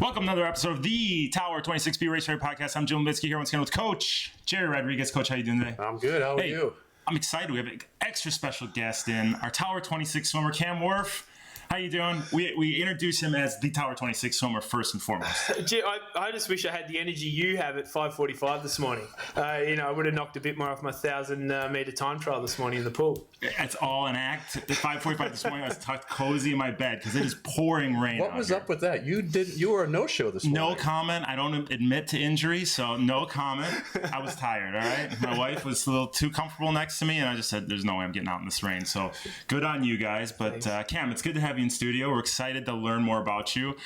Welcome to another episode of the Tower 26B Race Radio Podcast. I'm Jim Levitsky here once again with Coach Jerry Rodriguez. Coach, how you doing today? I'm good. How are you? I'm excited. We have an extra special guest in, our Tower 26 swimmer, Cam Wurf. How you doing? We introduce him as the Tower 26 swimmer first and foremost. Gee, I just wish I had the energy you have at 5:45 this morning. I would have knocked a bit more off my 1,000-meter time trial this morning in the pool. It's all an act. At 5:45 this morning, I was tucked cozy in my bed because it is pouring rain. What was up with that? You were a no-show this morning. No comment. I don't admit to injury, so no comment. I was tired, all right? My wife was a little too comfortable next to me, and I just said, there's no way I'm getting out in this rain. So good on you guys. But Cam, it's good to have you in studio. We're excited to learn more about you.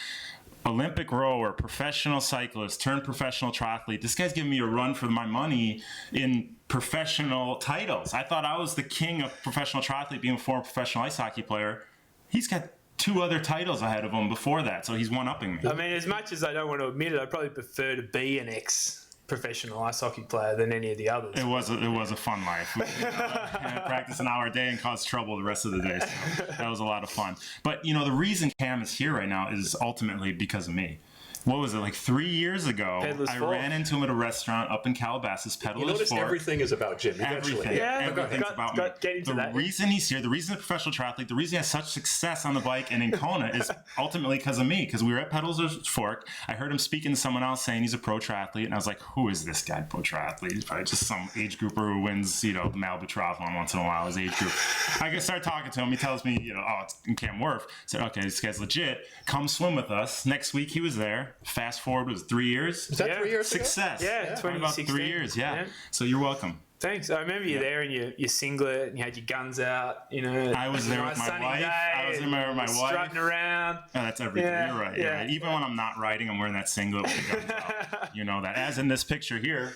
Olympic rower, professional cyclist, turned professional triathlete. This guy's giving me a run for my money in professional titles. I thought I was the king of professional triathlete, being a former professional ice hockey player. He's got 2 other titles ahead of him before that, so he's one-upping me. I mean, as much as I don't want to admit it, I'd probably prefer to be an ex-professional ice hockey player than any of the others. It was a fun life. Practice an hour a day and cause trouble the rest of the day. So that was a lot of fun. But, the reason Cam is here right now is ultimately because of me. What was it, like 3 years ago? I ran into him at a restaurant up in Calabasas, Peddler's Fork. You notice everything is about Jim eventually. Everything's about me. The reason he's here, the reason he's a professional triathlete, the reason he has such success on the bike and in Kona is ultimately because of me. Because we were at Peddler's Fork. I heard him speaking to someone else saying he's a pro triathlete. And I was like, who is this guy, pro triathlete? He's probably just some age grouper who wins, the Malibu Triathlon once in a while, his age group. I start talking to him. He tells me, it's Cam Wurf. I said, okay, this guy's legit. Come swim with us. Next week he was there. Fast forward was 3 years. Was that 3 years Success. Yeah, 2016. About 3 years, yeah. So you're welcome. Thanks. I remember you there in your singlet and you had your guns out, I was there with my wife. I was there with my wife. Strutting around. Oh, that's everything. Yeah, you're right. Yeah. Even when I'm not riding, I'm wearing that singlet with the guns out. You know that. As in this picture here.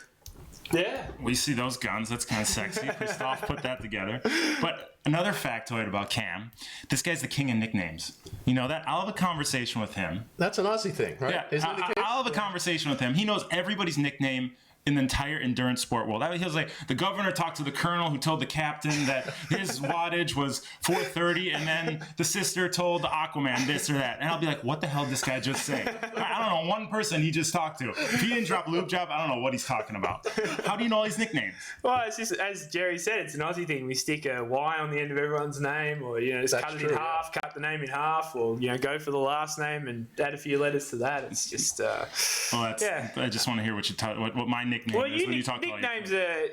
Yeah. We see those guns. That's kind of sexy. Christoph put that together. But another factoid about Cam, this guy's the king of nicknames. You know that? I'll have a conversation with him. That's an Aussie thing, right? Yeah. Isn't it the case? I'll have a conversation with him. He knows everybody's nickname in the entire endurance sport world. He was like, the governor talked to the colonel who told the captain that his wattage was 430, and then the sister told the Aquaman this or that. And I'll be like, what the hell did this guy just say? I don't know, one person he just talked to. If he didn't drop lube job, I don't know what he's talking about. How do you know all these nicknames? Well, it's just, as Jerry said, it's an Aussie thing. We stick a Y on the end of everyone's name, or, just cut it in half, cut the name in half, or, go for the last name and add a few letters to that. It's just, I just want to hear what my nickname is when you talk nicknames about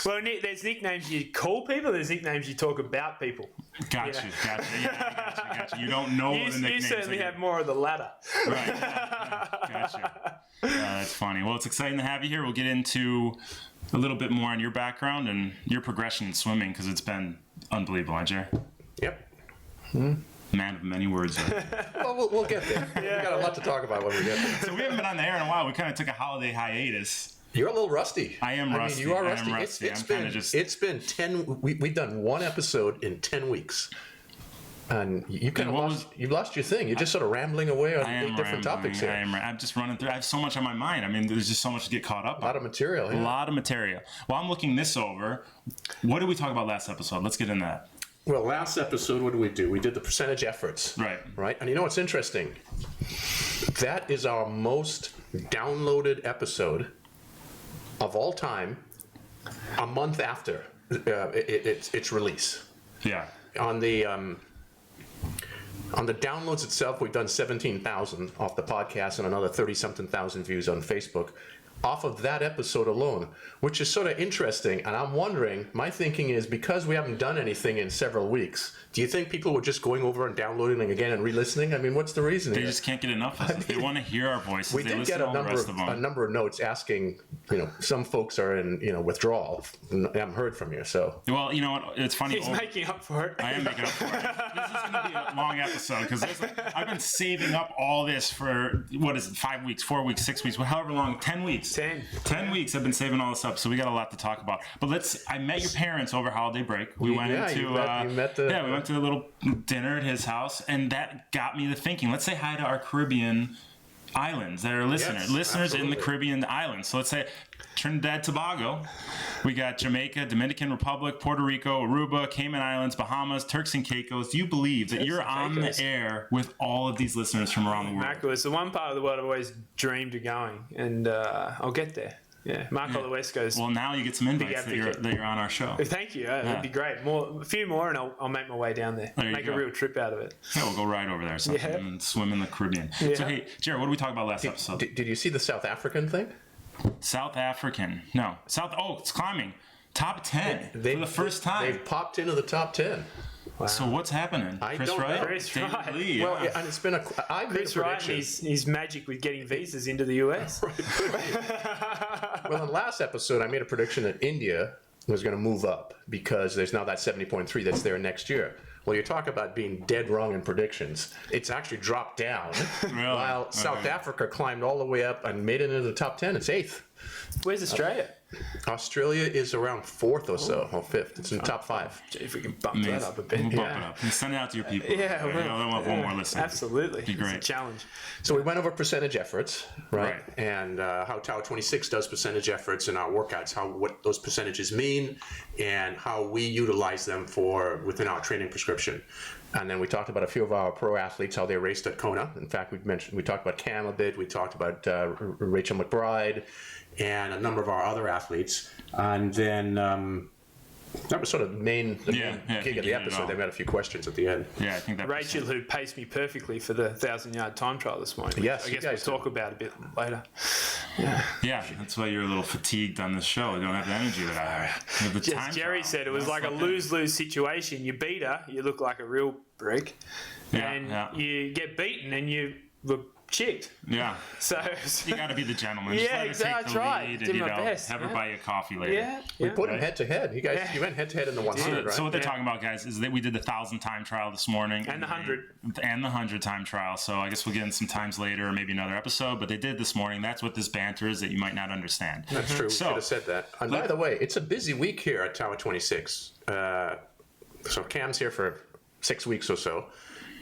Well, there's nicknames you call people, there's nicknames you talk about people. Gotcha. Gotcha. You don't know the nicknames. You certainly have more of the latter. Right. Gotcha. That's funny. Well, it's exciting to have you here. We'll get into a little bit more on your background and your progression in swimming, because it's been unbelievable, huh, Jerry? Yep. Man of many words. Well, we'll get there. We got a lot to talk about when we get there. So we haven't been on the air in a while. We kind of took a holiday hiatus. You're a little rusty. I am rusty. You are rusty. It's been 10. We've done one episode in 10 weeks, and you kind of lost your thing. You're just sort of rambling away on 8 different topics here. I'm just running through. I have so much on my mind. I mean, there's just so much to get caught up on. A lot of material. A lot of material. While I'm looking this over, what did we talk about last episode? Let's get into that. Well, last episode, what did we do? We did the percentage efforts. Right. And you know what's interesting? That is our most downloaded episode of all time a month after its release. Yeah. On the downloads itself, we've done 17,000 off the podcast and another 30-something thousand views on Facebook off of that episode alone, which is sort of interesting. And I'm wondering, my thinking is, because we haven't done anything in several weeks, do you think people were just going over and downloading it again and re-listening? I mean, what's the reason? They just can't get enough of us. They want to hear our voices. We did get a number of notes asking, some folks are in, withdrawal. I haven't heard from you, so. Well, you know what? It's funny. He's making up for it. I am making up for it. This is going to be a long episode, because I've been saving up all this for, 5 weeks, 4 weeks, 6 weeks, however long, 10 weeks. 10 weeks I've been saving all this up, so we got a lot to talk about. But I met your parents over holiday break. We went to a little dinner at his house, and that got me to thinking, let's say hi to our Caribbean islands that are listeners absolutely. In the Caribbean islands. So let's say Trinidad, Tobago. We got Jamaica, Dominican Republic, Puerto Rico, Aruba, Cayman Islands, Bahamas, Turks and Caicos. Do you believe that you're on the air with all of these listeners from around the world? Marco, it's the one part of the world I've always dreamed of going, and I'll get there. Yeah, Marco West goes. Well, now you get some invites that you're on our show. Thank you. That'd be great. A few more, and I'll make my way down there. Make a real trip out of it. Yeah, we'll go right over there sometime and swim in the Caribbean. Yeah. So, hey, Jared, what did we talk about last episode? Did you see the South African thing? South African. No. It's climbing. Top 10 for the first time. They've popped into the top 10. Wow. So what's happening? Chris Wright? Chris Wright. Lee, well, and it's been Chris Wright and his magic with getting visas into the US. Well, in the last episode, I made a prediction that India was going to move up because there's now that 70.3 that's there next year. Well, you talk about being dead wrong in predictions. It's actually dropped down. Really? While South Africa climbed all the way up and made it into the top 10. It's 8th. Where's Australia? Australia is around 4th or so, or 5th. It's in the top 5. Gee, if we can bump that up a bit. We'll bump it up. And send it out to your people. Yeah, They'll have one more listener. Absolutely. Be great. It's a challenge. So we went over percentage efforts, right? And how Tower 26 does percentage efforts in our workouts, what those percentages mean, and how we utilize them within our training prescription. And then we talked about a few of our pro athletes, how they raced at Kona. In fact, we talked about Cam a bit. We talked about Rachel McBride and a number of our other athletes. And then that was sort of the main gig of the episode. They've got a few questions at the end. Yeah, I think that Rachel, who paced me perfectly for the 1,000-yard time trial this morning. Yes, I guess we'll talk about a bit later. Yeah, that's why you're a little fatigued on this show. You don't have the energy that I have. As Jerry said, it was like a lose-lose situation. You beat her, you look like a real brick. And you get beaten and you were chicked. Yeah. So you got to be the gentleman. Yeah, exactly. That's right. Did my best. Have her buy you a coffee later. Yeah. We put them head to head. You guys, you went head to head in the 100, right? So what they're talking about, guys, is that we did the 1,000-time trial this morning. And the 100. And the 100-time trial. So I guess we'll get in some times later or maybe another episode. But they did this morning. That's what this banter is that you might not understand. That's true. We should have said that. And by the way, it's a busy week here at Tower 26. So Cam's here for 6 weeks or so.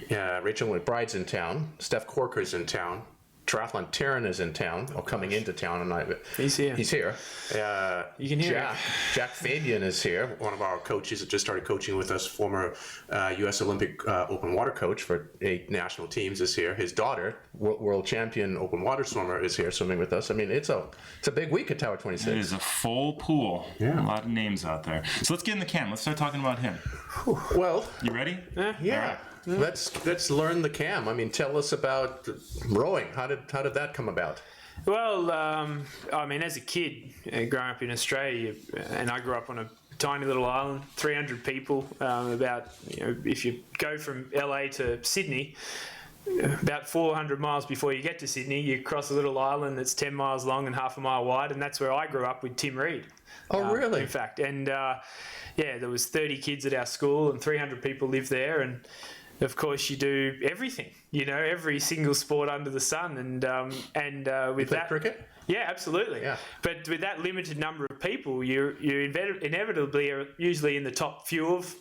Rachel McBride's in town. Steph Corker's in town. Triathlon Taryn is in town, or coming into town. He's here. He's here. You can hear Jack Fabian is here, one of our coaches that just started coaching with us, former U.S. Olympic open water coach for 8 national teams is here. His daughter, world champion open water swimmer, is here swimming with us. I mean, it's a big week at Tower 26. It is a full pool. Yeah. A lot of names out there. So let's get in the Cam. Let's start talking about him. Well, you ready? Yeah. Let's learn the Cam. I mean, tell us about rowing. How did that come about? Well, I mean, as a kid, growing up in Australia, and I grew up on a tiny little island, 300 people. If you go from LA to Sydney, about 400 miles before you get to Sydney, you cross a little island that's 10 miles long and half a mile wide, and that's where I grew up with Tim Reed. Oh, really? In fact, and there was 30 kids at our school, and 300 people lived there, and of course, you do everything. Every single sport under the sun, and with that cricket. Yeah, absolutely. Yeah. But with that limited number of people, you inevitably are usually in the top few of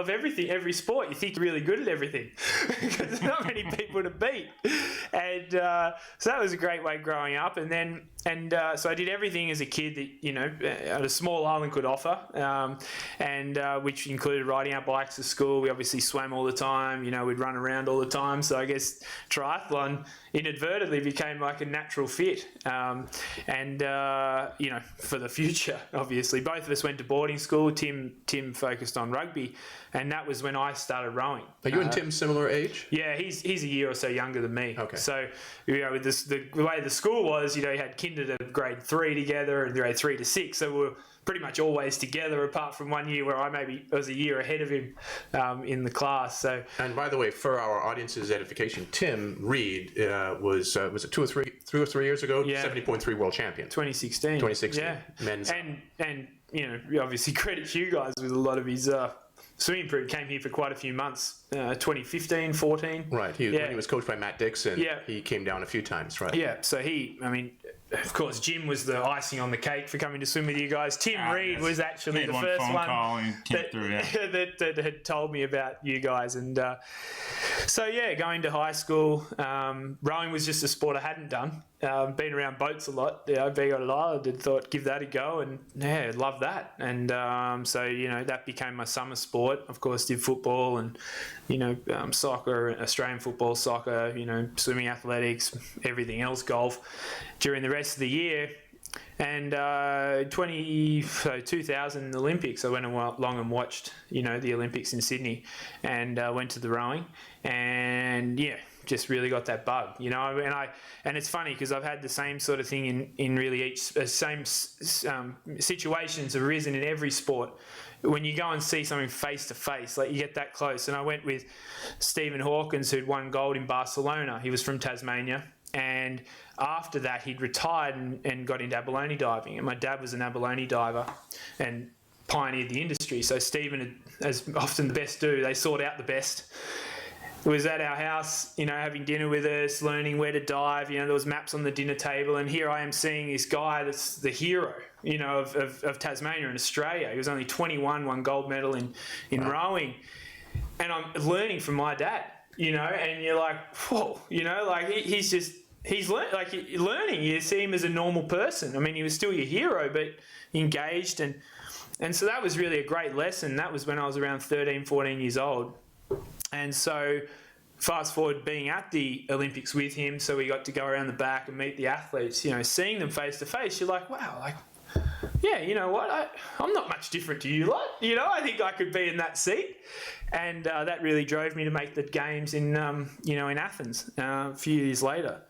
everything, every sport. You think you're really good at everything because there's not many people to beat. And so that was a great way growing up. And so I did everything as a kid that, a small island could offer, which included riding our bikes to school. We obviously swam all the time. We'd run around all the time. So I guess triathlon inadvertently became like a natural fit. For the future, obviously. Both of us went to boarding school. Tim focused on rugby, and that was when I started rowing. Are you and Tim similar age? Yeah, he's a year or so younger than me. Okay. So, with the way the school was, you had kinder to grade 3 together and grade 3 to 6. So we were pretty much always together, apart from one year where I maybe was a year ahead of him in the class. So. And by the way, for our audience's edification, Tim Reed was it 2 or 3 years ago? Yeah. 70.3 world champion. 2016. Yeah. Men's. And obviously credit you guys with a lot of his swimming career. Came here for quite a few months, 2015, 14. Right. When he was coached by Matt Dixon, he came down a few times, right? Yeah. So of course, Jim was the icing on the cake for coming to swim with you guys. Tim Reed was actually the first one that had told me about you guys. And going to high school, rowing was just a sport I hadn't done. been around boats a lot, being on an island, and thought give that a go, and yeah, love that. And so that became my summer sport. Of course, did football and soccer, Australian football, soccer, swimming, athletics, everything else, golf during the rest of the year. And 2000 Olympics, I went along and watched the Olympics in Sydney, and went to the rowing, and just really got that bug, and it's funny because I've had the same sort of thing in really each same situations arisen in every sport. When you go and see something face to face, like you get that close. And I went with Stephen Hawkins, who'd won gold in Barcelona. He was from Tasmania, and after that he'd retired and got into abalone diving. And my dad was an abalone diver and pioneered the industry. So Stephen, as often the best do, they sought out the best. Was at our house, having dinner with us, learning where to dive. There was maps on the dinner table, and here I am seeing this guy that's the hero, of Tasmania and Australia. He was only 21, won gold medal in rowing, and I'm learning from my dad, and you're like, whoa, he's learning. You see him as a normal person. I mean, he was still your hero, but engaged, and so that was really a great lesson. That was when I was around 13, 14 years old. And so fast forward being at the Olympics with him, so we got to go around the back and meet the athletes, seeing them face to face, you're like, wow, yeah, you know what, I'm not much different to you lot, I think I could be in that seat. And that really drove me to make the games in Athens a few years later.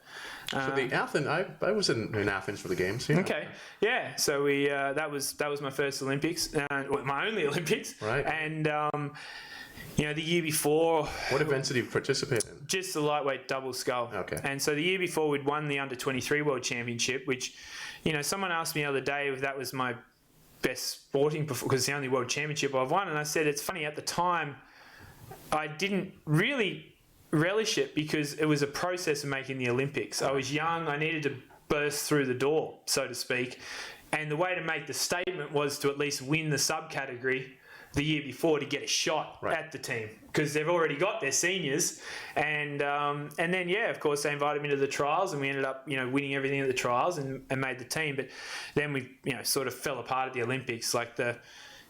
So the Athens, I was in Athens for the games. Yeah. Okay, yeah. So we that was my first Olympics, my only Olympics, right? And the year before... What events did you participate in? Just the lightweight double scull. Okay. And so the year before, we'd won the Under-23 World Championship, which, someone asked me the other day if that was my best sporting performance, because it's the only World Championship I've won. And I said, it's funny, at the time, I didn't really relish it because it was a process of making the Olympics. I was young. I needed to burst through the door, so to speak. And the way to make the statement was to at least win the subcategory the year before to get a shot at the team, because they've already got their seniors, and then of course they invited me to the trials, and we ended up winning everything at the trials and made the team. But then we sort of fell apart at the Olympics, like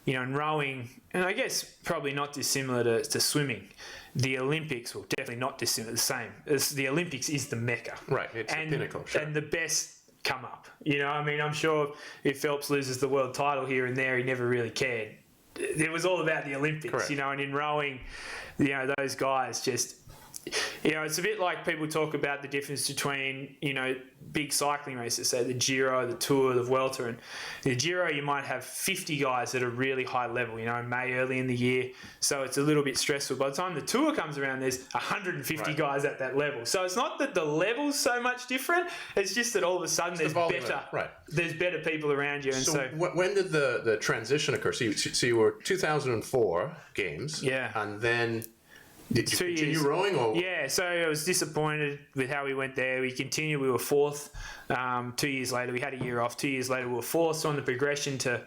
in rowing, and I guess probably not dissimilar to swimming. The Olympics, well, definitely not dissimilar, the same. The Olympics is the mecca, right? It's the pinnacle, sure. And the best come up. I'm sure if Phelps loses the world title here and there, he never really cared. It was all about the Olympics, correct. And in rowing, those guys just, it's a bit like people talk about the difference between, big cycling races, say the Giro, the Tour, the Vuelta. And the Giro, you might have 50 guys at a really high level, in May, early in the year. So it's a little bit stressful. By the time the Tour comes around, there's 150 guys at that level. So it's not that the level's so much different. It's just that all of a sudden there's better. Right. There's better people around you. And so when did the transition occur? So you were 2004 games. Yeah. And then... Did you 2 continue years. rowing? Or? Yeah, so I was disappointed with how we went there. We continued, we were fourth. 2 years later, we had a year off. 2 years later, we were fourth on the progression to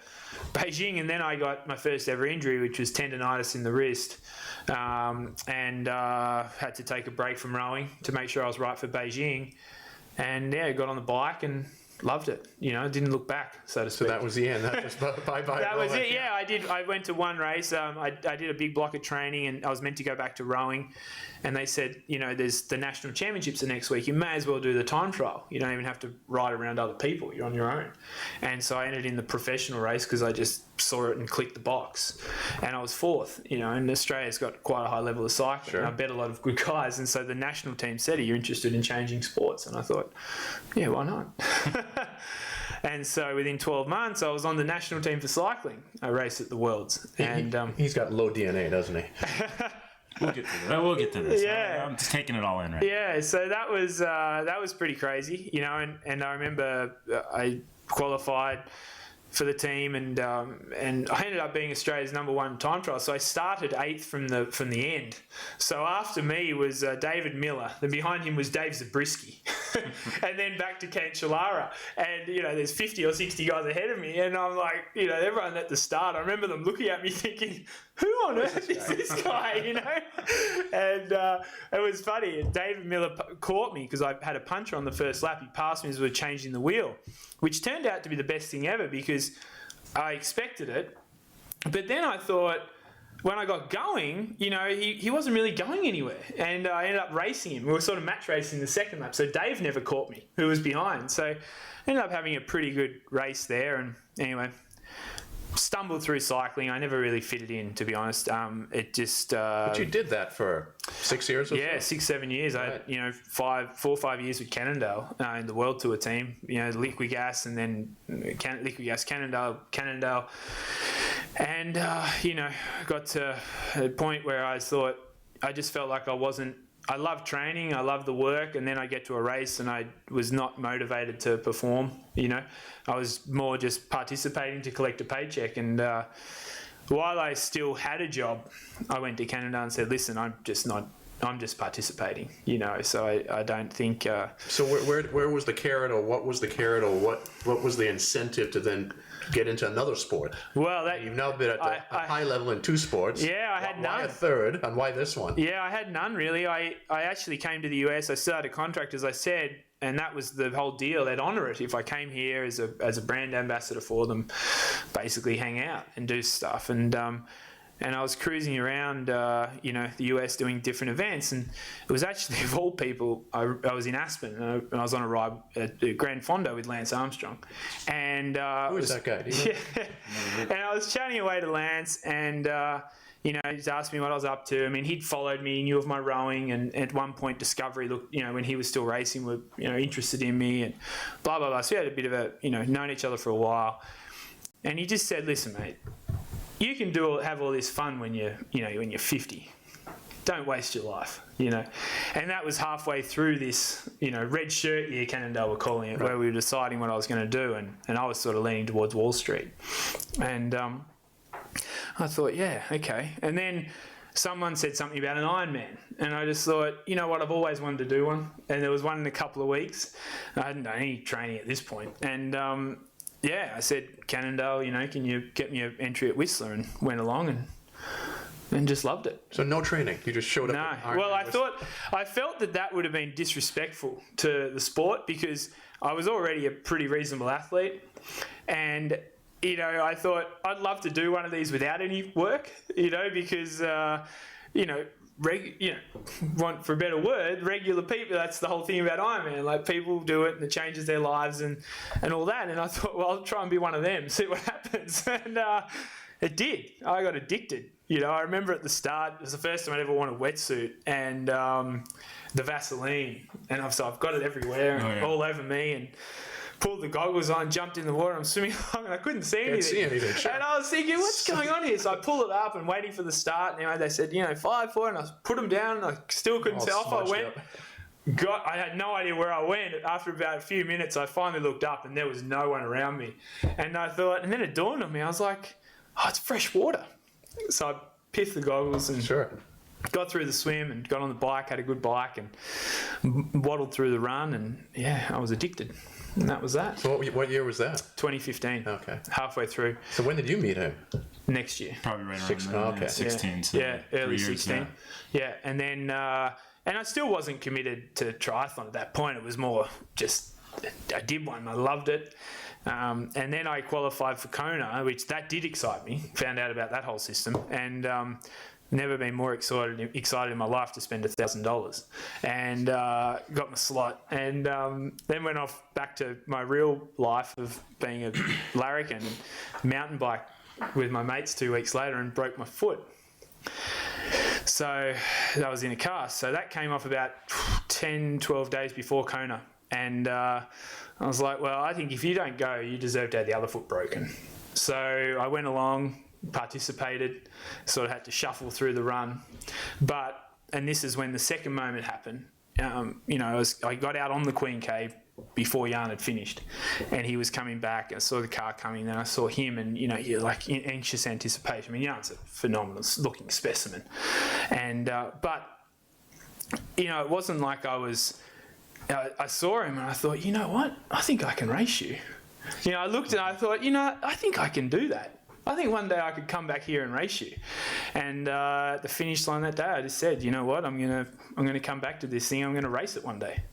Beijing, and then I got my first ever injury, which was tendonitis in the wrist, and had to take a break from rowing to make sure I was right for Beijing. And got on the bike and loved it. Didn't look back, so to speak. So that was the end. That was bye. That was it. Yeah, I did. I went to one race. I did a big block of training, and I was meant to go back to rowing. And they said, there's the national championships the next week. You may as well do the time trial. You don't even have to ride around other people. You're on your own. And so I entered in the professional race because I just saw it and clicked the box. And I was fourth. And Australia's got quite a high level of cycling. Sure. And I bet a lot of good guys. And so the national team said, "Are you interested in changing sports?" And I thought, yeah, why not? And so within 12 months, I was on the national team for cycling. I raced at the Worlds. And he's got low DNA, doesn't he? We'll get to this. Yeah. I'm just taking it all in, right? Yeah, so that was pretty crazy, and I remember I qualified for the team, and I ended up being Australia's #1 time trial. So I started 8th from the end. So after me was David Miller. Then behind him was Dave Zabriskie. and then back to Cancellara. And, there's 50 or 60 guys ahead of me. And I'm like, everyone at the start, I remember them looking at me thinking, who on earth is this guy, And it was funny. David Miller caught me because I had a puncher on the first lap. He passed me as we were changing the wheel, which turned out to be the best thing ever because I expected it. But then I thought, when I got going, he wasn't really going anywhere. And I ended up racing him. We were sort of match racing the second lap. So Dave never caught me, who was behind. So I ended up having a pretty good race there. And anyway, stumbled through cycling. I never really fitted in, to be honest. It just... But you did that for 6 years or so? Yeah, 6-7 years. Right. I had, 4 or 5 years with Cannondale in the World Tour team. Liquid Gas and then Liquid Gas Cannondale. And, got to a point where I thought, I just felt like I love training, I love the work, and then I get to a race and I was not motivated to perform, I was more just participating to collect a paycheck. And while I still had a job, I went to Canada and said, listen, I'm just participating, so I don't think... So where was the carrot, or what was the carrot, or what was the incentive to then get into another sport? Well, you've now been at a high level in 2 sports. Yeah, I had none. Why a third, and why this one? Yeah, I had none really. I actually came to the US. I started a contract, as I said, and that was the whole deal. They'd honour it if I came here as a brand ambassador for them, basically hang out and do stuff. And I was cruising around, the US doing different events, and it was actually, of all people, I was in Aspen, and I was on a ride at Grand Fondo with Lance Armstrong. And who is that guy? And I was chatting away to Lance, and he just asked me what I was up to. I mean, he'd followed me, he knew of my rowing, and at one point Discovery looked, when he was still racing, were interested in me, and blah blah blah. So we had a bit of a known each other for a while, and he just said, "Listen, mate. You can have all this fun when you're 50. Don't waste your life, And that was halfway through this, red shirt year, Cannondale were calling it, right, where we were deciding what I was going to do, and I was sort of leaning towards Wall Street. And I thought, yeah, okay. And then someone said something about an Ironman, and I just thought, what, I've always wanted to do one. And there was one in a couple of weeks. I hadn't done any training at this point. And I said, Cannondale, can you get me an entry at Whistler? And went along and just loved it. So no training, you just showed up. No, well, I felt that would have been disrespectful to the sport because I was already a pretty reasonable athlete, and I thought I'd love to do one of these without any work, because want for a better word, regular people, that's the whole thing about Ironman. Like, people do it and it changes their lives and all that. And I thought, well, I'll try and be one of them, see what happens. And it did. I got addicted. I remember at the start, it was the first time I'd ever worn a wetsuit, and the Vaseline. And I've got it everywhere, all over me, and pulled the goggles on, jumped in the water, I'm swimming along, and I couldn't see anything. Sure. And I was thinking, what's going on here? So I pulled it up and waiting for the start. And they said, 5 4, and I put them down, and I still couldn't see. Off I went. I had no idea where I went. After about a few minutes, I finally looked up, and there was no one around me. And I thought, and then it dawned on me. I was like, oh, it's fresh water. So I piffed the goggles and got through the swim and got on the bike, had a good bike, and waddled through the run. And I was addicted. And that was that. So what year was that? 2015. Okay. Halfway through. So when did you meet him? Next year. Probably right around then, 16. So early 16. Yeah, and then and I still wasn't committed to triathlon at that point. It was more just I did one. I loved it. And then I qualified for Kona, which that did excite me. Found out about that whole system, and never been more excited in my life to spend $1,000, and got my slot, and then went off back to my real life of being a larrikin, mountain bike with my mates 2 weeks later, and broke my foot. So I was in a cast. So that came off about 10-12 days before Kona, and I was like, well, I think if you don't go, you deserve to have the other foot broken. So I went along, participated, sort of had to shuffle through the run. And this is when the second moment happened. I got out on the Queen Cave before Jan had finished, and he was coming back. I saw the car coming, then I saw him, and you're like in anxious anticipation. I mean, Jan's a phenomenal looking specimen, and but it wasn't like I was I saw him and I thought, you know what? I think I can race you. I looked and I thought, I think I can do that. I think one day I could come back here and race you. And at the finish line that day, I just said, you know what? I'm gonna come back to this thing. I'm gonna race it one day.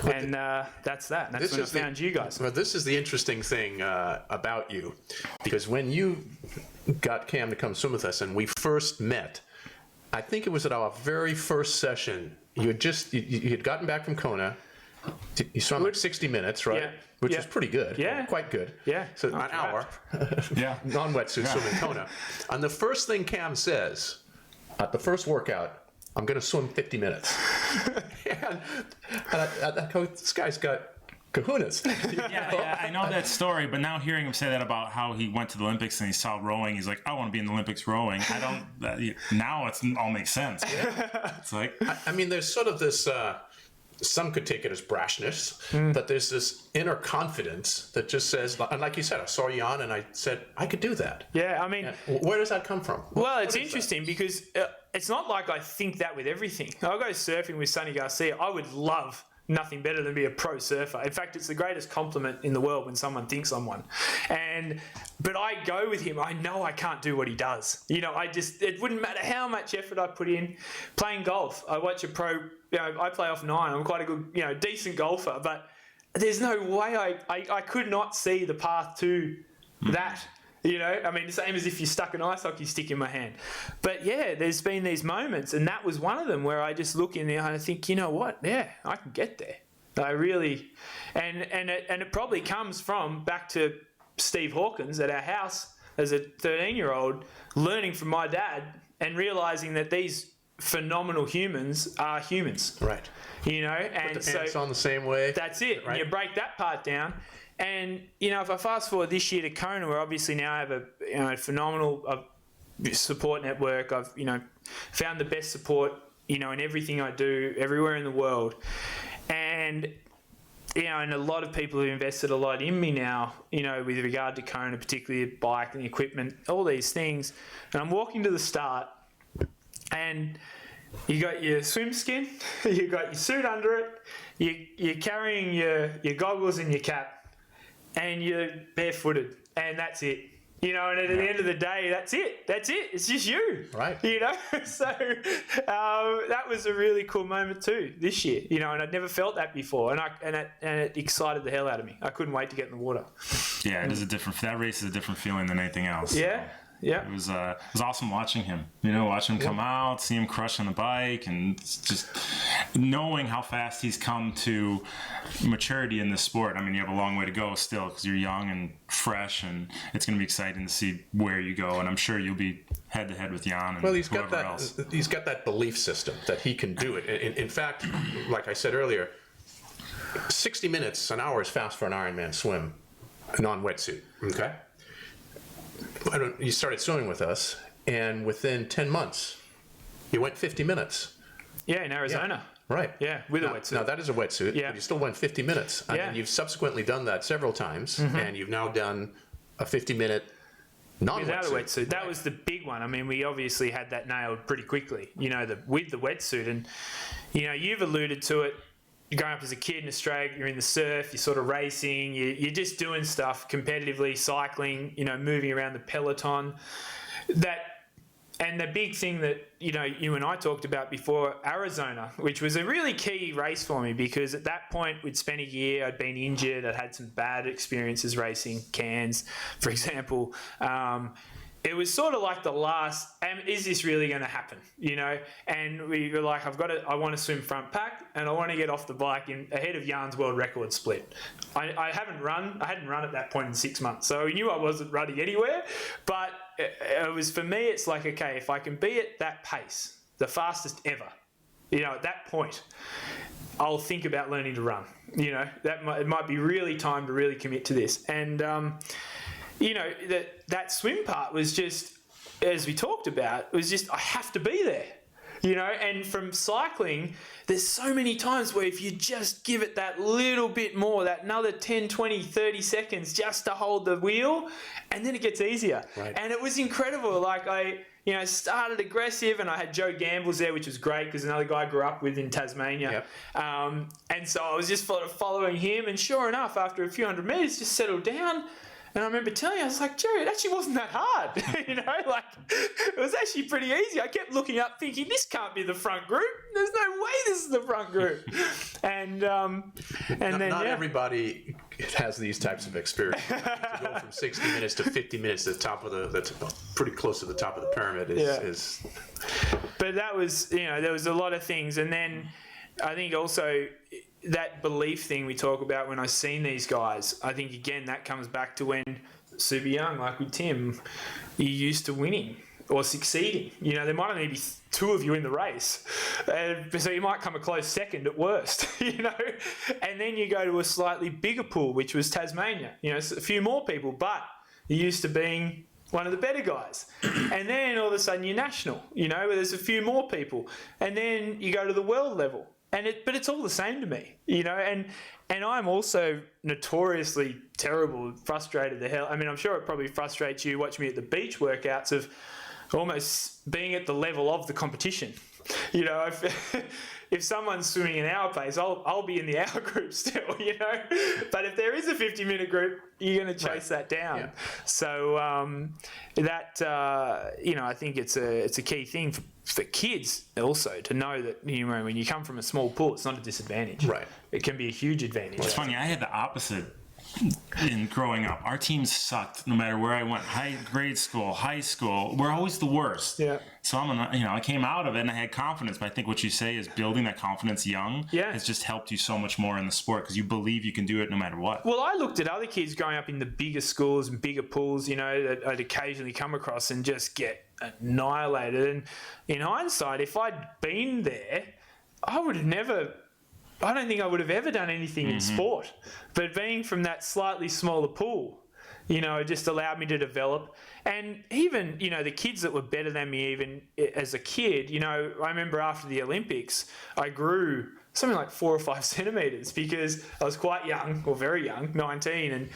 And that's that. That's when I found you guys. Well, this is the interesting thing about you, because when you got Cam to come swim with us and we first met, I think it was at our very first session. You had gotten back from Kona. You swam like 60 minutes, right? Yeah. Which is pretty good. Yeah. Quite good. Yeah. So an hour. Yeah. Non-wetsuit swimming Kona. And the first thing Cam says at the first workout, I'm going to swim 50 minutes. and I go, this guy's got kahunas. Yeah, I know that story, but now hearing him say that about how he went to the Olympics and he saw rowing, he's like, I want to be in the Olympics rowing. Now it all makes sense. Yeah. It's like, I mean, there's sort of this, some could take it as brashness, but there's this inner confidence that just says, and like you said, I saw you on and I said, I could do that. Yeah, I mean... Where does that come from? Well, it's interesting because it's not like I think that with everything. I'll go surfing with Sonny Garcia. I would love nothing better than be a pro surfer. In fact, it's the greatest compliment in the world when someone thinks I'm one. But I go with him. I know I can't do what he does. It wouldn't matter how much effort I put in. Playing golf, I watch a pro... I play off 9. I'm quite a good, decent golfer, but there's no way I could not see the path to that. I mean, the same as if you stuck an ice hockey stick in my hand. But yeah, there's been these moments, and that was one of them where I just look in there and I think, you know what? Yeah, I can get there. I really, and it probably comes from back to Steve Hawkins at our house as a 13-year-old, learning from my dad and realizing that these phenomenal humans are humans. Right. And put the pants on the same way. That's it. Right. You break that part down. And, if I fast forward this year to Kona, where obviously now I have a phenomenal support network. I've, found the best support, in everything I do, everywhere in the world. And, and a lot of people have invested a lot in me now, with regard to Kona, particularly the bike and the equipment, all these things. And I'm walking to the start, and you got your swim skin, you got your suit under it, you're carrying your goggles and your cap, and you're barefooted, and that's it. And at the end of the day, that's it. It's just you. Right. So that was a really cool moment too this year. And I'd never felt that before, and it excited the hell out of me. I couldn't wait to get in the water. Yeah, that race is a different feeling than anything else. Yeah. Yeah, it was awesome watching him. Watching him come out, see him crush on the bike, and just knowing how fast he's come to maturity in this sport. I mean, you have a long way to go still because you're young and fresh, and it's going to be exciting to see where you go. And I'm sure you'll be head to head with Jan and he's whoever got that. else. He's got that belief system that he can do it. In fact, like I said earlier, 60 minutes, an hour is fast for an Ironman swim, non-wetsuit. Okay. You started swimming with us, and within 10 months, you went 50 minutes. Yeah, in Arizona. Yeah, right. Yeah, with a wetsuit. Now, that is a wetsuit, but you still went 50 minutes. And then you've subsequently done that several times, and you've now done a 50-minute non-wetsuit. Without a wetsuit. That was the big one. I mean, we obviously had that nailed pretty quickly, with the wetsuit. And, you've alluded to it. You're growing up as a kid in Australia, you're in the surf, you're sort of racing, you're just doing stuff competitively, cycling, moving around the peloton. And the big thing that, you and I talked about before, Arizona, which was a really key race for me because at that point we'd spent a year, I'd been injured, I'd had some bad experiences racing, Cairns, for example. It was sort of like the last, is this really going to happen? And we were like, I want to swim front pack and I want to get off the bike ahead of Jan's world record split. I hadn't run at that point in 6 months. So I knew I wasn't running anywhere, but it was, for me, it's like, okay, if I can be at that pace, the fastest ever, at that point, I'll think about learning to run. It might be really time to really commit to this. And, that swim part was just, as we talked about, it was just, I have to be there. you know. And from cycling, there's so many times where if you just give it that little bit more, that another 10, 20, 30 seconds just to hold the wheel, and then it gets easier. Right. And it was incredible. Like I started aggressive, and I had Joe Gambles there, which was great because another guy I grew up with in Tasmania. Yep. And so I was just following him, and sure enough, after a few hundred metres, just settled down. And I remember telling you, I was like, Jerry, it actually wasn't that hard. Like it was actually pretty easy. I kept looking up thinking, this can't be the front group. There's no way this is the front group. And not everybody has these types of experiences. To go from 60 minutes to 50 minutes at the top of that's pretty close to the top of the pyramid is. But that was, there was a lot of things. And then I think also that belief thing we talk about when I seen these guys, I think again that comes back to when super young, like with Tim, you're used to winning or succeeding. There might only be two of you in the race, so you might come a close second at worst. And then you go to a slightly bigger pool, which was Tasmania. A few more people, but you're used to being one of the better guys. And then all of a sudden you're national. Where there's a few more people, and then you go to the world level. But it's all the same to me, and I'm also notoriously terrible, frustrated the hell. I mean, I'm sure it probably frustrates you watching me at the beach workouts of almost being at the level of the competition. If someone's swimming an hour pace, I'll be in the hour group still, But if there is a 50-minute group, you're going to chase that down. Yeah. So I think it's a key thing for kids also to know that when you come from a small pool, it's not a disadvantage. Right. It can be a huge advantage. Well, it's funny. I had the opposite. In growing up, our team sucked no matter where I went. Grade school, high school, we're always the worst. Yeah. So I came out of it and I had confidence. But I think what you say is building that confidence young has just helped you so much more in the sport because you believe you can do it no matter what. Well, I looked at other kids growing up in the bigger schools and bigger pools, that I'd occasionally come across and just get annihilated. And in hindsight, if I'd been there, I don't think I would have ever done anything in sport. But being from that slightly smaller pool, it just allowed me to develop. And even, the kids that were better than me even as a kid, I remember after the Olympics, I grew something like 4 or 5 centimetres because I was quite young, or very young, 19. And,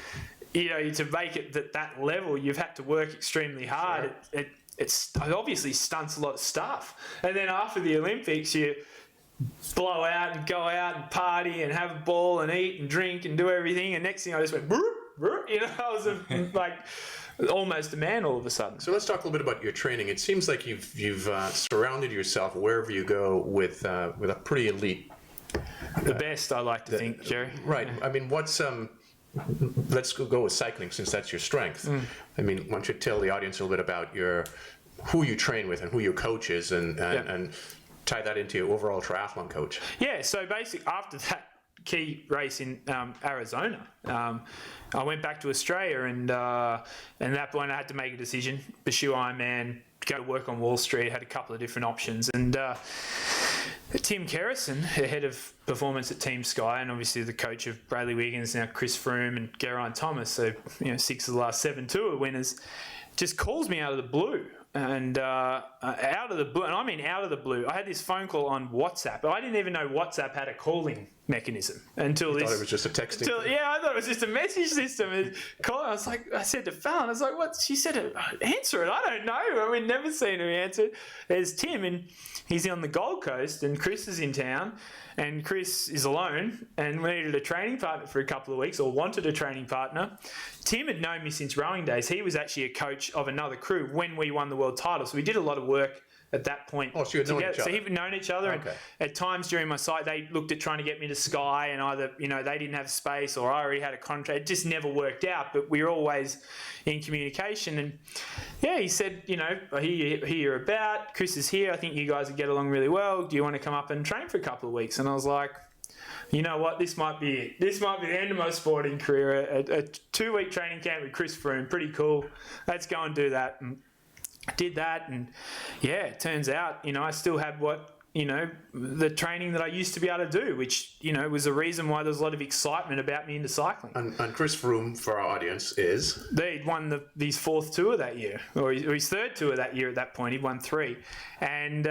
to make it at that level, you've had to work extremely hard. Sure. It obviously stunts a lot of stuff. And then after the Olympics, you blow out and go out and party and have a ball and eat and drink and do everything, and next thing I just went broop, broop, I was like almost a man all of a sudden. So let's talk a little bit about your training. It seems like you've surrounded yourself wherever you go with a pretty elite, the best, I like to think, Jerry. Right. I mean, what's let's go with cycling since that's your strength. I mean, why don't you tell the audience a little bit about who you train with and who your coach is and tie that into your overall triathlon coach. Yeah, so basically after that key race in Arizona, I went back to Australia and at that point I had to make a decision, pursue Ironman, go work on Wall Street, had a couple of different options. And Tim Kerrison, the head of performance at Team Sky, and obviously the coach of Bradley Wiggins, now Chris Froome and Geraint Thomas, so 6 of the last 7 tour winners, just calls me out of the blue. And out of the blue, and I mean out of the blue, I had this phone call on WhatsApp. I didn't even know WhatsApp had a calling mechanism until I thought it was just a texting. I thought it was just a message system. I said to Fallon, I was like, what? She said, answer it. I don't know. We've never seen him answer it. There's Tim, and he's on the Gold Coast, and Chris is in town, and Chris is alone, and we needed a training partner for a couple of weeks, or wanted a training partner. Tim had known me since rowing days. He was actually a coach of another crew when we won the world title, so we did a lot of work at that point. Oh, so you had known each other. So he'd known each other, okay. And at times during my site, they looked at trying to get me to Sky, and either they didn't have space or I already had a contract. It just never worked out, but we were always in communication. And yeah, he said, I hear you're about. Chris is here. I think you guys would get along really well. Do you want to come up and train for a couple of weeks? And I was like, you know what? This might be it. This might be the end of my sporting career. A 2-week training camp with Chris Froome, pretty cool. Let's go and do that. And I did that, and yeah, it turns out, I still had what the training that I used to be able to do, which, was the reason why there's a lot of excitement about me into cycling. And Chris Froome, for our audience, is? He'd won his fourth tour that year, or his third tour that year at that point. He'd won 3, and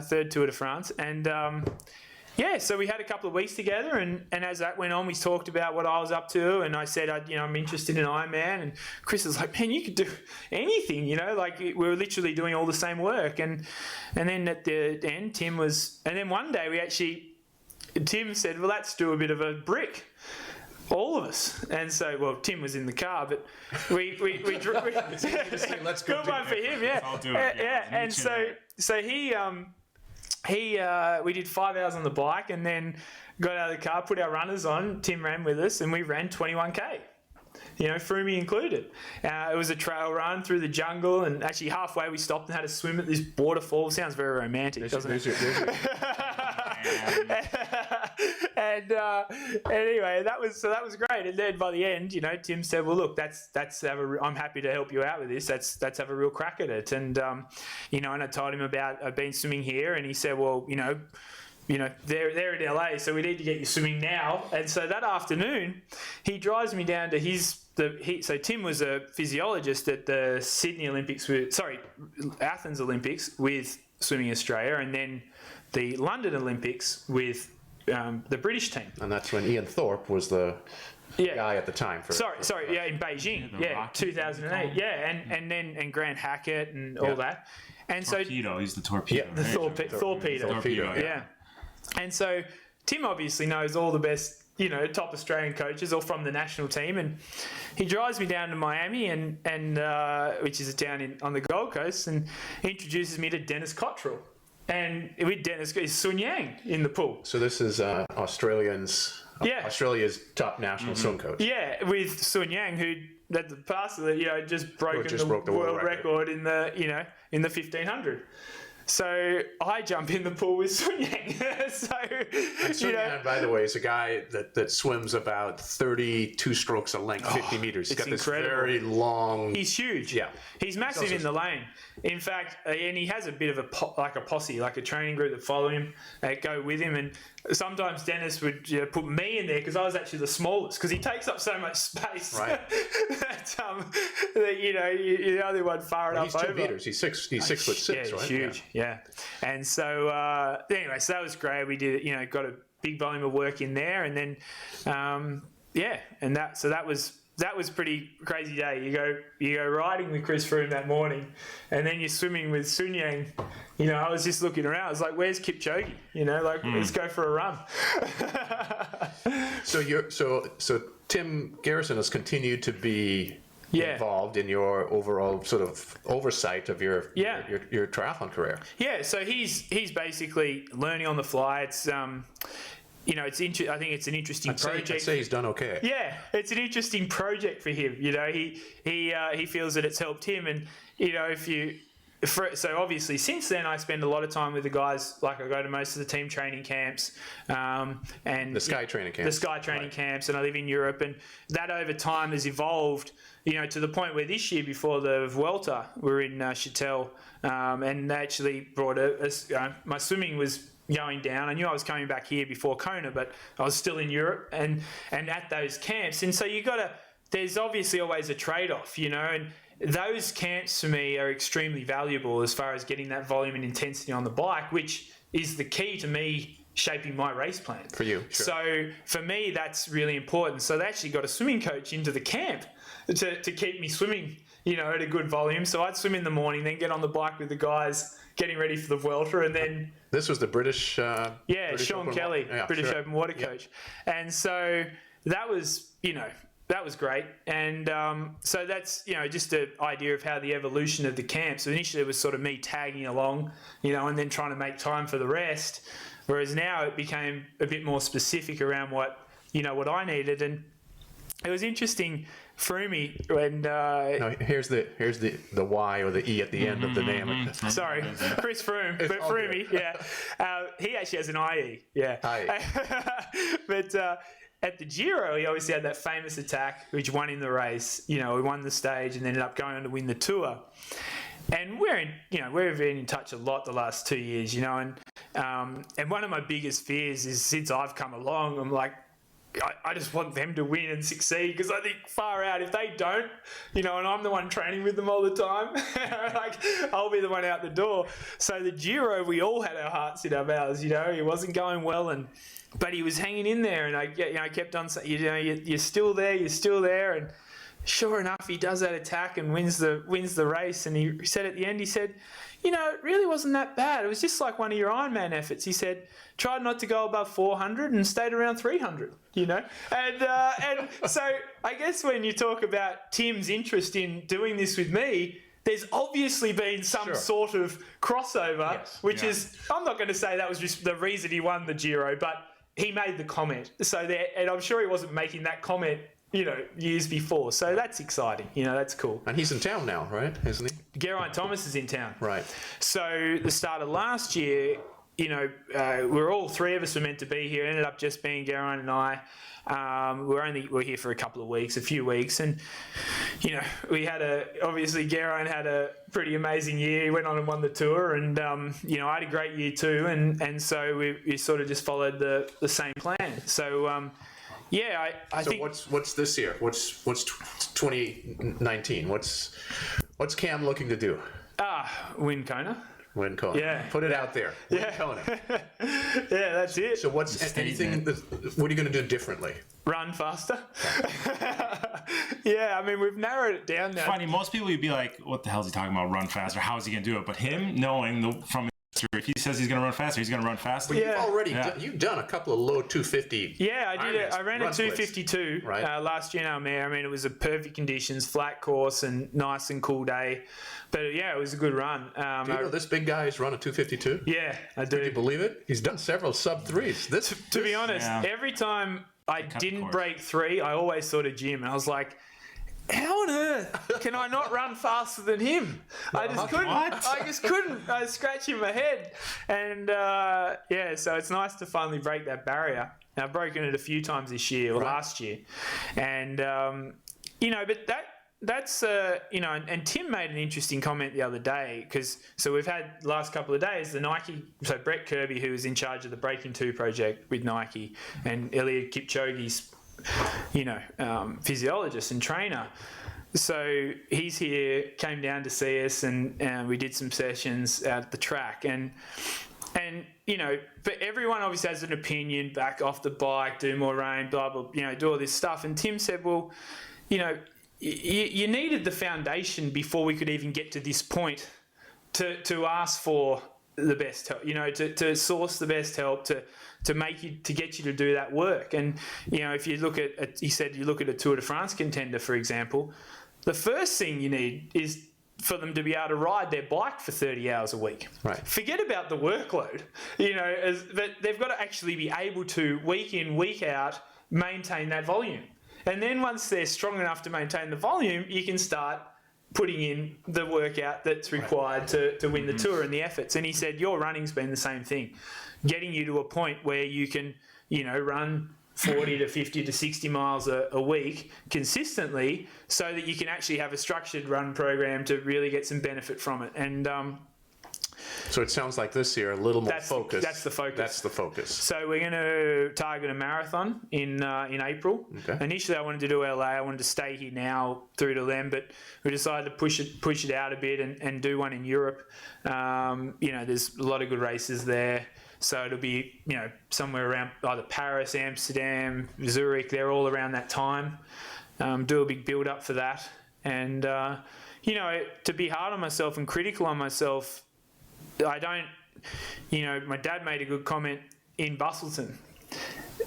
third Tour de France. And so we had a couple of weeks together, and as that went on, we talked about what I was up to, and I said, I'm interested in Ironman, and Chris was like, man, you could do anything, like we were literally doing all the same work, and then at the end, and then one day Tim said, well, let's do a bit of a brick. All of us. And so, Tim was in the car, but we let's go. Good one for him, yeah. I'll do it. Yeah. And so we did 5 hours on the bike, and then got out of the car, put our runners on. Tim ran with us, and we ran 21k. Froomey included. It was a trail run through the jungle, and actually halfway we stopped and had a swim at this waterfall. Sounds very romantic, doesn't it? And anyway, that was great. And then by the end, Tim said, "Well, look, I'm happy to help you out with this. Let's have a real crack at it." And and I told him about I've been swimming here, and he said, "Well, they're in LA, so we need to get you swimming now." And so that afternoon, he drives me down to so Tim was a physiologist at the Athens Olympics with Swimming Australia, and then the London Olympics with the British team. And that's when Ian Thorpe was the guy at the time. In Beijing, 2008, and Grant Hackett and all that. And Torpedo, he's the torpedo. The torpedo, yeah. And so Tim obviously knows all the best, top Australian coaches, all from the national team, and he drives me down to Miami, and which is down on the Gold Coast, and introduces me to Dennis Cottrell. And with Dennis is Sun Yang in the pool. So this is Australia's top national swim coach. Yeah, with Sun Yang, who at the past just broke the world record in the 1500. So I jump in the pool with Sun Yang. And Sun Yang, by the way, is a guy that swims about 32 strokes a length, 50 meters. He's got this very long... He's huge. Yeah. He's massive in the lane. In fact, and he has a bit of a posse, like a training group that follow him, go with him. And sometimes Dennis would put me in there because I was actually the smallest, because he takes up so much space. Right. that you're the only one far enough he's over. 2 meters. He's 6'6", right? He's huge. Yeah. And so anyway, so that was great. We did got a big volume of work in there, and then and that was pretty crazy day. You go riding with Chris Froome that morning, and then you're swimming with Sun Yang. I was just looking around. I was like, "Where's Kipchoge? Let's go for a run." So Tim Garrison has continued to be involved in your overall sort of oversight of your triathlon career. Yeah. So he's basically learning on the fly. It's I think it's an interesting project. I'd say he's done okay. Yeah, it's an interesting project for him. He feels that it's helped him, and so obviously since then I spend a lot of time with the guys. Like I go to most of the team training camps, and the Sky training camps, and I live in Europe, and that over time has evolved. To the point where this year before the Vuelta, we're in Chatel, and they actually brought my swimming was going down. I knew I was coming back here before Kona, but I was still in Europe and at those camps. And so there's obviously always a trade-off, and those camps for me are extremely valuable as far as getting that volume and intensity on the bike, which is the key to me shaping my race plan. For you, sure. So for me, that's really important. So they actually got a swimming coach into the camp to keep me swimming, at a good volume. So I'd swim in the morning, then get on the bike with the guys, getting ready for the Vuelta, and then... This was the British... Sean Kelly, British Open Water coach. And so that was, that was great. And so that's, just an idea of how the evolution of the camp. So initially it was sort of me tagging along, and then trying to make time for the rest. Whereas now it became a bit more specific around what I needed. And it was interesting... Froomey, and no, here's the Y or the E at the end of the name. Sorry, Chris Froome, but Froomey, he actually has an IE, but at the Giro, he obviously had that famous attack, which won in the race. We won the stage and ended up going on to win the Tour. And we've been in touch a lot the last 2 years, and one of my biggest fears is since I've come along, I'm like, I just want them to win and succeed, because I think far out if they don't, and I'm the one training with them all the time, like I'll be the one out the door. So the Giro, we all had our hearts in our mouths, he wasn't going well, but he was hanging in there, and I kept on saying, you're still there, and sure enough, he does that attack and wins the race. And he said at the end, it really wasn't that bad. It was just like one of your Ironman efforts. He said, tried not to go above 400 and stayed around 300, And so I guess when you talk about Tim's interest in doing this with me, there's obviously been some sort of crossover, which is, I'm not going to say that was just the reason he won the Giro, but he made the comment. And I'm sure he wasn't making that comment years before. So that's exciting. That's cool. And he's in town now, right? Isn't he? Geraint Thomas is in town. Right. So the start of last year, we're all three of us were meant to be here. It ended up just being Geraint and I. We're here for a few weeks, and obviously Geraint had a pretty amazing year. He went on and won the Tour, and I had a great year too, and so we sort of just followed the same plan. So I think. So what's this year? What's 2019? What's Cam looking to do? Win Kona. Win Kona. Yeah. Put it out there. Win Kona. Yeah, that's it. So what are you going to do differently? Run faster. Yeah, I mean, we've narrowed it down now. Funny, most people would be like, what the hell is he talking about, run faster? How is he going to do it? But him knowing from if he says he's going to run faster, he's going to run faster. But you've already you've done a couple of low 250. Yeah, I did. I ran a 252 last year in Almere. I mean, it was a perfect conditions, flat course, and nice and cool day. But it was a good run. Do you know this big guy has run a 252? Yeah, I do. Can you believe it? He's done several sub threes. To be honest, every time I didn't break 3, I always thought of Jim, and I was like, how on earth can I not run faster than him? I just couldn't. I was scratching my head. And so it's nice to finally break that barrier. Now, I've broken it a few times this year or last year. And, but that's, and Tim made an interesting comment the other day so we've had last couple of days, the Nike, so Brett Kirby, who was in charge of the Breaking 2 project with Nike, and Eliud Kipchoge's physiologist and trainer. So he's here, came down to see us, and we did some sessions at the track. And but everyone obviously has an opinion, back off the bike, do more rain, blah, blah, do all this stuff. And Tim said, well, you needed the foundation before we could even get to this point to ask for the best help, to source the best help, to get you to do that work. And if you look at he said you look at a Tour de France contender, for example, the first thing you need is for them to be able to ride their bike for 30 hours a week. Right. Forget about the workload, but they've got to actually be able to, week in, week out, maintain that volume. And then once they're strong enough to maintain the volume, you can start putting in the workout that's required to win the Tour and the efforts. And he said, your running's been the same thing, getting you to a point where you can, run 40 to 50 to 60 miles a week consistently, so that you can actually have a structured run program to really get some benefit from it. And so it sounds like this year a little more focus. That's the focus. That's the focus. So we're going to target a marathon in April. Okay. Initially, I wanted to do LA. I wanted to stay here now through to them, but we decided to push it out a bit and do one in Europe. There's a lot of good races there. So it'll be, somewhere around either Paris, Amsterdam, Zurich. They're all around that time. Do a big build up for that. And, to be hard on myself and critical on myself, I don't, my dad made a good comment in Busselton.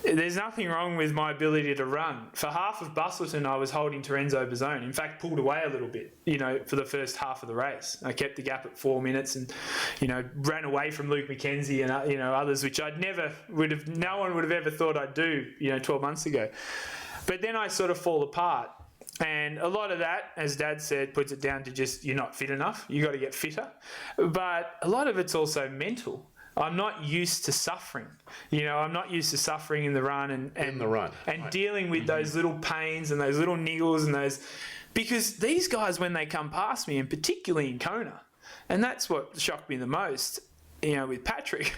There's nothing wrong with my ability to run. For half of Busselton, I was holding Terenzo Bozzone. In fact, pulled away a little bit, for the first half of the race. I kept the gap at 4 minutes and, ran away from Luke McKenzie and, others, which no one would have ever thought I'd do, 12 months ago. But then I sort of fall apart. And a lot of that, as Dad said, puts it down to just you're not fit enough. You got to get fitter. But a lot of it's also mental. I'm not used to suffering. I'm not used to suffering in the run and dealing with those little pains and those little niggles and those. Because these guys, when they come past me, and particularly in Kona, And that's what shocked me the most, with Patrick.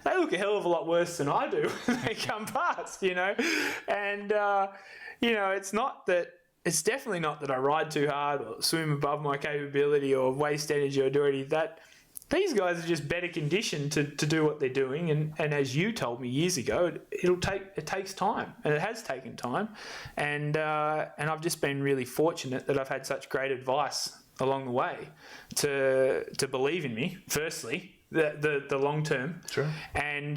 They look a hell of a lot worse than I do when they come past, And, it's definitely not that I ride too hard or swim above my capability or waste energy or do any of that. These guys are just better conditioned to do what they're doing, and as you told me years ago, it takes time, and it has taken time, and I've just been really fortunate that I've had such great advice along the way to believe in me. Firstly, the long term, sure, and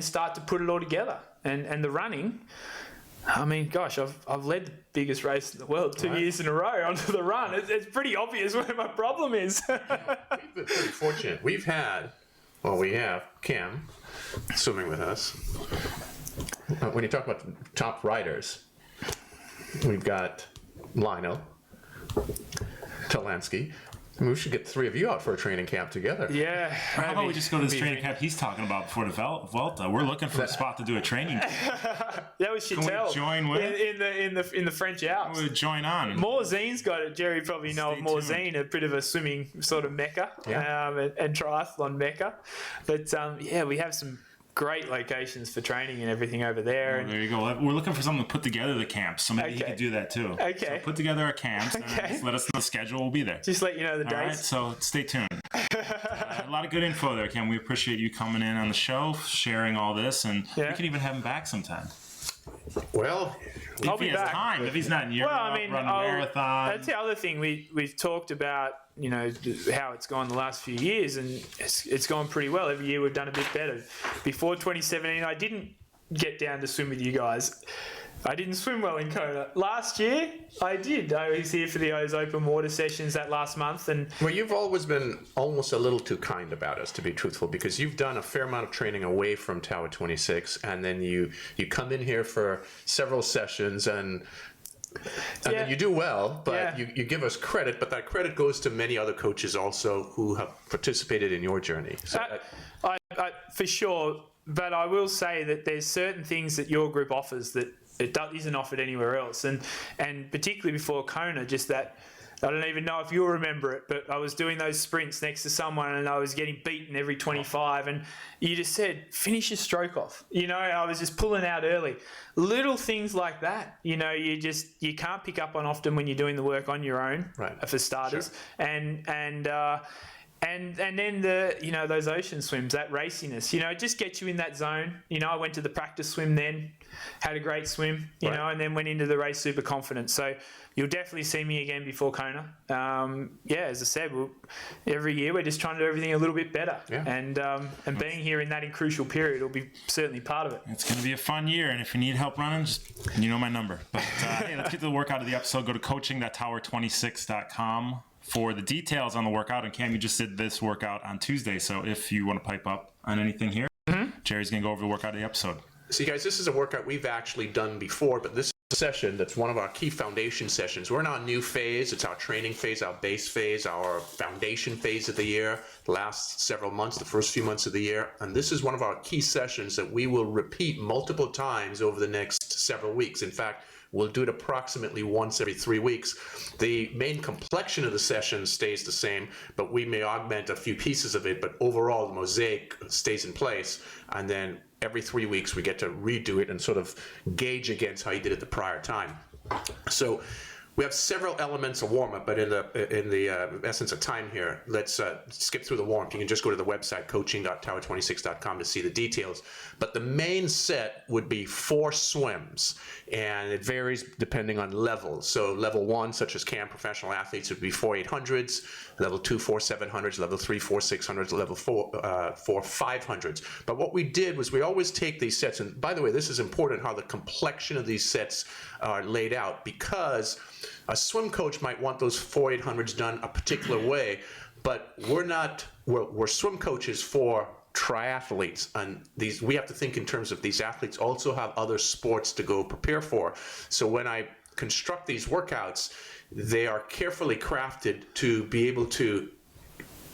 start to put it all together, and the running. I mean, gosh, I've led the biggest race in the world 2 years in a row onto the run. It's pretty obvious where my problem is. We've been pretty fortunate. We have Cam swimming with us. When you talk about top riders, we've got Lionel, Talansky. I mean, we should get the three of you out for a training camp together. Yeah. How about we just go to this training camp he's talking about before the Vuelta? We're looking for a spot to do a training camp. That was Chatel. Join with in the French Alps. We'll join on. Morzine's got it. Jerry probably know of Morzine, a bit of a swimming sort of mecca, and triathlon mecca. But we have some great locations for training and everything over there. Well, there you go. We're looking for something to put together the camps, so maybe he could do that too. Okay. So put together our camps and just let us know the schedule. We'll be there. Just let you know the dates. All right, so stay tuned. A lot of good info there, Cam. We appreciate you coming in on the show, sharing all this, and we can even have him back sometime. Well, if he has time, if he's not in Europe, running a marathon. That's the other thing we've talked about. How it's gone the last few years, and it's gone pretty well. Every year we've done a bit better. Before 2017, I didn't get down to swim with you guys. I didn't swim well in Kona. Last year, I did. I was here for those open water sessions that last month. Well, you've always been almost a little too kind about us, to be truthful, because you've done a fair amount of training away from Tower 26, and then you come in here for several sessions, and then you do well, but you give us credit, but that credit goes to many other coaches also who have participated in your journey. So I for sure, but I will say that there's certain things that your group offers that isn't offered anywhere else, and particularly before Kona, just that. I don't even know if you'll remember it, but I was doing those sprints next to someone and I was getting beaten every 25, and you just said, finish your stroke off. I was just pulling out early. Little things like that, you can't pick up on often when you're doing the work on your own, for starters. Sure. And then those ocean swims, that raciness, it just gets you in that zone. I went to the practice swim then, had a great swim, and then went into the race super confident. So you'll definitely see me again before Kona. As I said, every year we're just trying to do everything a little bit better. Yeah. And being here in that crucial period will be certainly part of it. It's going to be a fun year, and if you need help running, my number. But hey, let's get to the workout of the episode. Go to coaching.tower26.com for the details on the workout. And Cam, you just did this workout on Tuesday, so if you want to pipe up on anything here, Jerry's going to go over the workout of the episode. See, guys, this is a workout we've actually done before, but this is a session that's one of our key foundation sessions. We're in our new phase. It's our training phase, our base phase, our foundation phase of the year, the last several months, the first few months of the year. And this is one of our key sessions that we will repeat multiple times over the next several weeks. In fact, we'll do it approximately once every 3 weeks. The main complexion of the session stays the same, but we may augment a few pieces of it, but overall the mosaic stays in place. And then every 3 weeks we get to redo it and sort of gauge against how you did it the prior time. So we have several elements of warm-up, but in the essence of time here, let's skip through the warm-up. You can just go to the website, coaching.tower26.com, to see the details. But the main set would be 4 swims, and it varies depending on level. So level 1, such as Cam, professional athletes, would be 4 800s, level 2, 4 700s, level 3, 4 600s, level 4 500s. But what we did was we always take these sets, and by the way, this is important how the complexion of these sets are laid out, because a swim coach might want those 4 800s done a particular way, but we're swim coaches for triathletes, and we have to think in terms of these athletes also have other sports to go prepare for. So when I construct these workouts, they are carefully crafted to be able to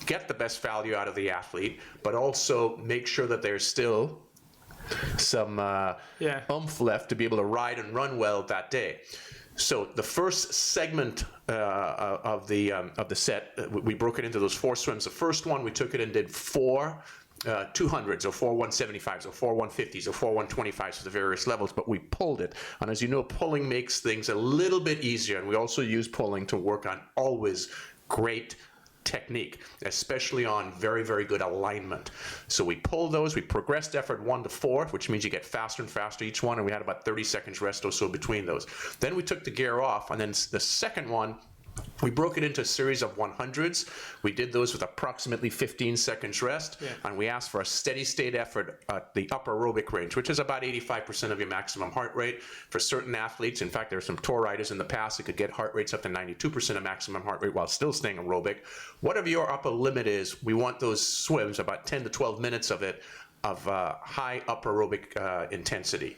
get the best value out of the athlete, but also make sure that there's still some oomph left to be able to ride and run well that day. So the first segment of the set, we broke it into those 4 swims. The first one, we took it and did 4 200s or 4 175s or 4 150s or 4 125s for the various levels, but we pulled it. And as you know, pulling makes things a little bit easier, and we also use pulling to work on always great technique, especially on very, very good alignment. So we pulled those, we progressed effort 1 to 4, which means you get faster and faster each one, and we had about 30 seconds rest or so between those. Then we took the gear off, and then the second one, we broke it into a series of 100s. We did those with approximately 15 seconds rest, and we asked for a steady state effort at the upper aerobic range, which is about 85% of your maximum heart rate. For certain athletes, in fact, there are some tour riders in the past that could get heart rates up to 92% of maximum heart rate while still staying aerobic. Whatever your upper limit is, we want those swims, about 10 to 12 minutes of it, of high upper aerobic intensity.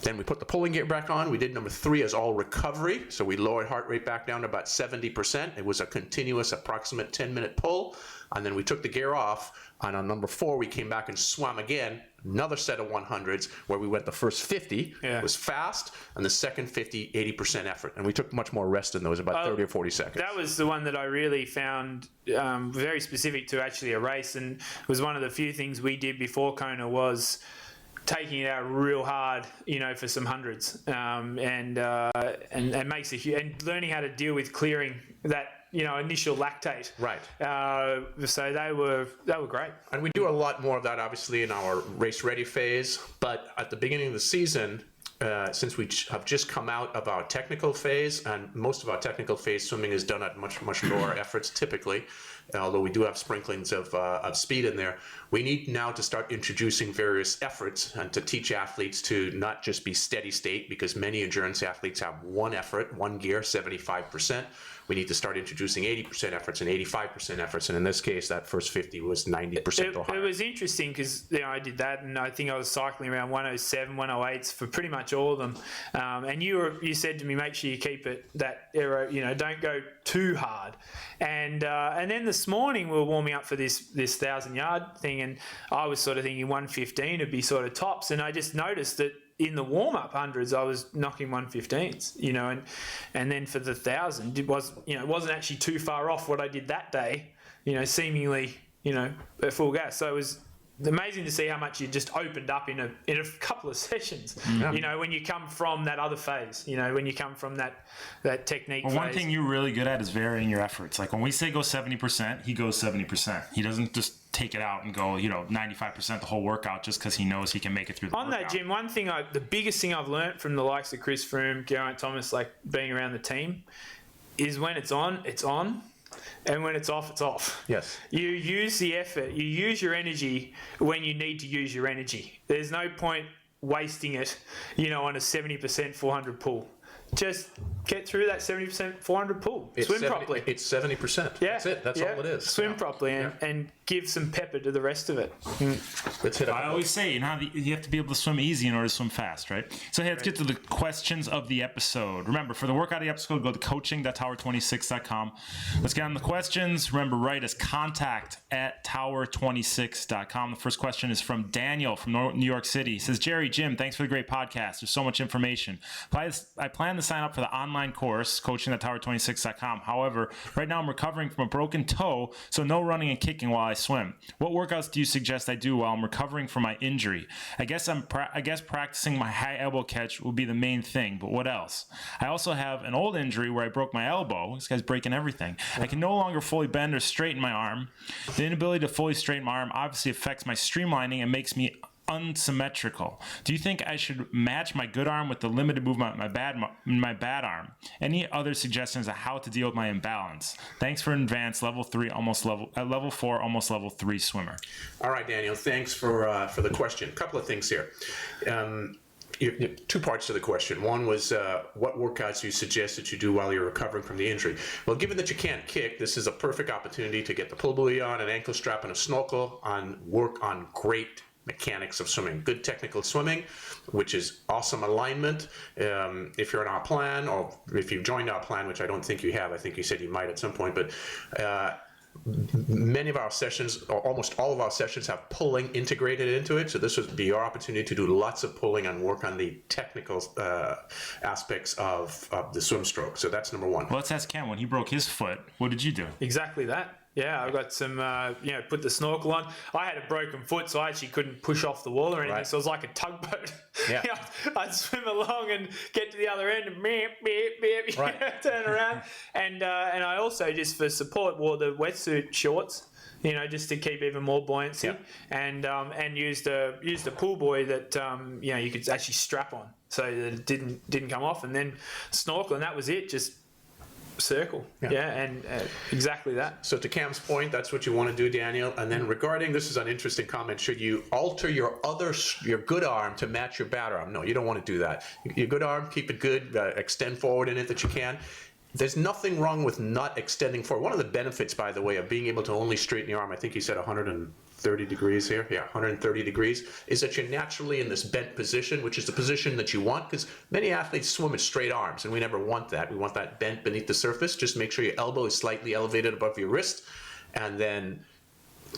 Then we put the pulling gear back on. We did number 3 as all recovery. So we lowered heart rate back down to about 70%. It was a continuous approximate 10-minute pull. And then we took the gear off. And on number 4, we came back and swam again, another set of 100s, where we went the first 50 was fast, and the second 50, 80% effort. And we took much more rest in those, about 30 or 40 seconds. That was the one that I really found very specific to actually a race, and was one of the few things we did before Kona was taking it out real hard, for some hundreds, and makes a huge, and learning how to deal with clearing that, initial lactate. Right. So they were great. And we do a lot more of that, obviously, in our race ready phase. But at the beginning of the season, since we have just come out of our technical phase, and most of our technical phase swimming is done at much, much lower efforts typically, although we do have sprinklings of speed in there, we need now to start introducing various efforts and to teach athletes to not just be steady state, because many endurance athletes have one effort, one gear, 75%. We need to start introducing 80% efforts and 85% efforts, and in this case, that first 50 was 90% or higher. It was interesting because I did that, and I think I was cycling around 107, 108s for pretty much all of them. And you said to me, make sure you keep it that aero, don't go too hard. And then this morning we were warming up for this 1,000-yard thing, and I was sort of thinking 115 would be sort of tops, and I just noticed that in the warm-up hundreds, I was knocking 115s, and then for the 1,000, it wasn't actually too far off what I did that day, seemingly, at full gas. So it was amazing to see how much you just opened up in a couple of sessions. When you come from that other phase, when you come from that technique phase. One thing you're really good at is varying your efforts. Like when we say go 70%, he goes 70%. He doesn't just take it out and go, 95% the whole workout just because he knows he can make it through the workout. On that, Jim, the biggest thing I've learned from the likes of Chris Froome, Geraint Thomas, like being around the team, is when it's on, and when it's off, it's off. Yes. You use the effort, you use your energy when you need to use your energy. There's no point wasting it, on a 70% 400 pull. Just get through that 70% 400 pull. Swim properly. It's 70%. Yeah. That's it. That's all it is. Swim properly and give some pepper to the rest of it. Let's hit I always say, you have to be able to swim easy in order to swim fast, right? So hey, let's get to the questions of the episode. Remember, for the workout of the episode, go to coaching.tower26.com. Let's get on the questions. Remember, write us contact@tower26.com. The first question is from Daniel from New York City. He says, Jerry, Jim, thanks for the great podcast. There's so much information. I plan to sign up for the online course, coaching.tower26.com. However, right now I'm recovering from a broken toe, so no running and kicking while I swim. What workouts do you suggest I do while I'm recovering from my injury? I guess practicing my high elbow catch will be the main thing, but what else? I also have an old injury where I broke my elbow. This guy's breaking everything. I can no longer fully bend or straighten my arm. The inability to fully straighten my arm obviously affects my streamlining and makes me unsymmetrical. Do you think I should match my good arm with the limited movement of my bad arm? Any other suggestions of how to deal with my imbalance? Thanks for advanced level 4, almost level 3 swimmer. All right, Daniel. Thanks for the question. A couple of things here. Two parts to the question. One was what workouts you suggest that you do while you're recovering from the injury. Well, given that you can't kick, this is a perfect opportunity to get the pull buoy on, an ankle strap, and a snorkel, and work on great mechanics of swimming, good technical swimming, which is awesome alignment. If you're in our plan, or if you've joined our plan, which I don't think you have, I think you said you might at some point, but many of our sessions, or almost all of our sessions, have pulling integrated into it. So this would be your opportunity to do lots of pulling and work on the technical aspects of the swim stroke. So that's number one. Well, let's ask Cam. When he broke his foot, what did you do? Exactly that. Yeah, I got some, put the snorkel on. I had a broken foot, so I actually couldn't push off the wall or anything. Right. So it was like a tugboat. Yeah. I'd swim along and get to the other end and beep, Right. turn around. And I also, just for support, wore the wetsuit shorts, just to keep even more buoyancy. Yep. And used a pull buoy that you could actually strap on so that it didn't come off. And then snorkel, and that was it. Just circle. And exactly that. So to Cam's point, that's what you want to do, Daniel. And then regarding, this is an interesting comment, should you alter your good arm to match your bad arm? No, you don't want to do that. Your good arm, keep it good, extend forward in it that you can. There's nothing wrong with not extending forward. One of the benefits, by the way, of being able to only straighten your arm, I think you said 130 degrees here. Yeah, 130 degrees, is that you're naturally in this bent position, which is the position that you want, because many athletes swim with straight arms, and we never want that. We want that bent beneath the surface. Just make sure your elbow is slightly elevated above your wrist, and then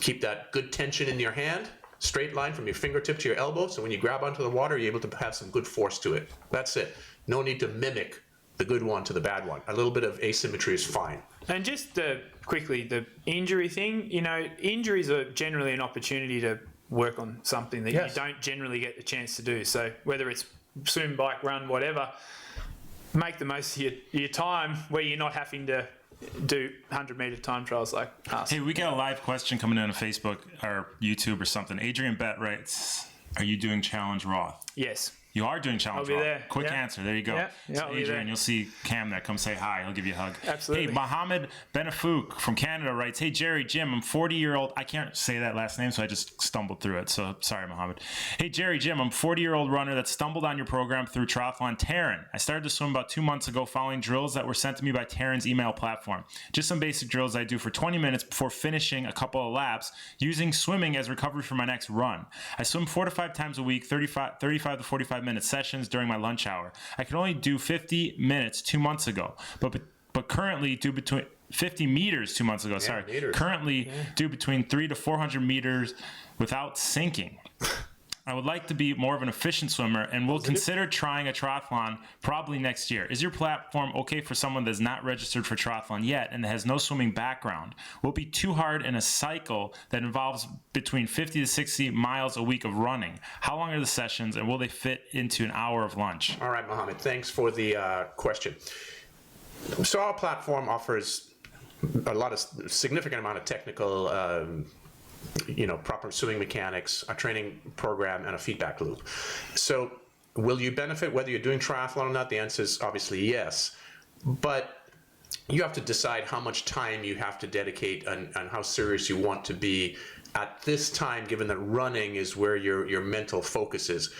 keep that good tension in your hand, straight line from your fingertip to your elbow, so when you grab onto the water, you're able to have some good force to it. That's it. No need to mimic the good one to the bad one. A little bit of asymmetry is fine. And just quickly, the injury thing, injuries are generally an opportunity to work on something that Yes. you don't generally get the chance to do. So whether it's swim, bike, run, whatever, make the most of your time where you're not having to do 100-meter time trials like us. Hey, we got a live question coming in on Facebook or YouTube or something. Adrian Bett writes, are you doing Challenge Roth? Yes. You are doing Challenge I'll be Roth. there. Quick Yeah. answer. There you go. Yeah, So I'll be Adrian, there. you'll see Cam there. Come say hi. He'll give you a hug. Absolutely. Hey, Mohammed Benafouk from Canada writes, hey, Jerry, Jim, I'm 40-year-old. I can't say that last name, so I just stumbled through it. So sorry, Mohammed. Hey, Jerry, Jim, I'm 40-year-old runner that stumbled on your program through Triathlon Taryn. I started to swim about 2 months ago following drills that were sent to me by Taryn's email platform. Just some basic drills I do for 20 minutes before finishing a couple of laps, using swimming as recovery for my next run. I swim 4 to 5 times a week, 35 to 45-minute sessions during my lunch hour. I could only do 50 minutes 2 months ago, but currently do between 50 meters 2 months ago. Meters. Currently do between 300 to 400 meters without sinking. I would like to be more of an efficient swimmer and will consider trying a triathlon probably next year. Is your platform okay for someone that's not registered for triathlon yet and that has no swimming background? Will it be too hard in a cycle that involves between 50 to 60 miles a week of running? How long are the sessions, and will they fit into an hour of lunch? All right, Mohammed, thanks for the question. So our platform offers a significant amount of technical proper swimming mechanics, a training program, and a feedback loop. So will you benefit whether you're doing triathlon or not? The answer is obviously yes. But you have to decide how much time you have to dedicate and how serious you want to be at this time, given that running is where your mental focus is.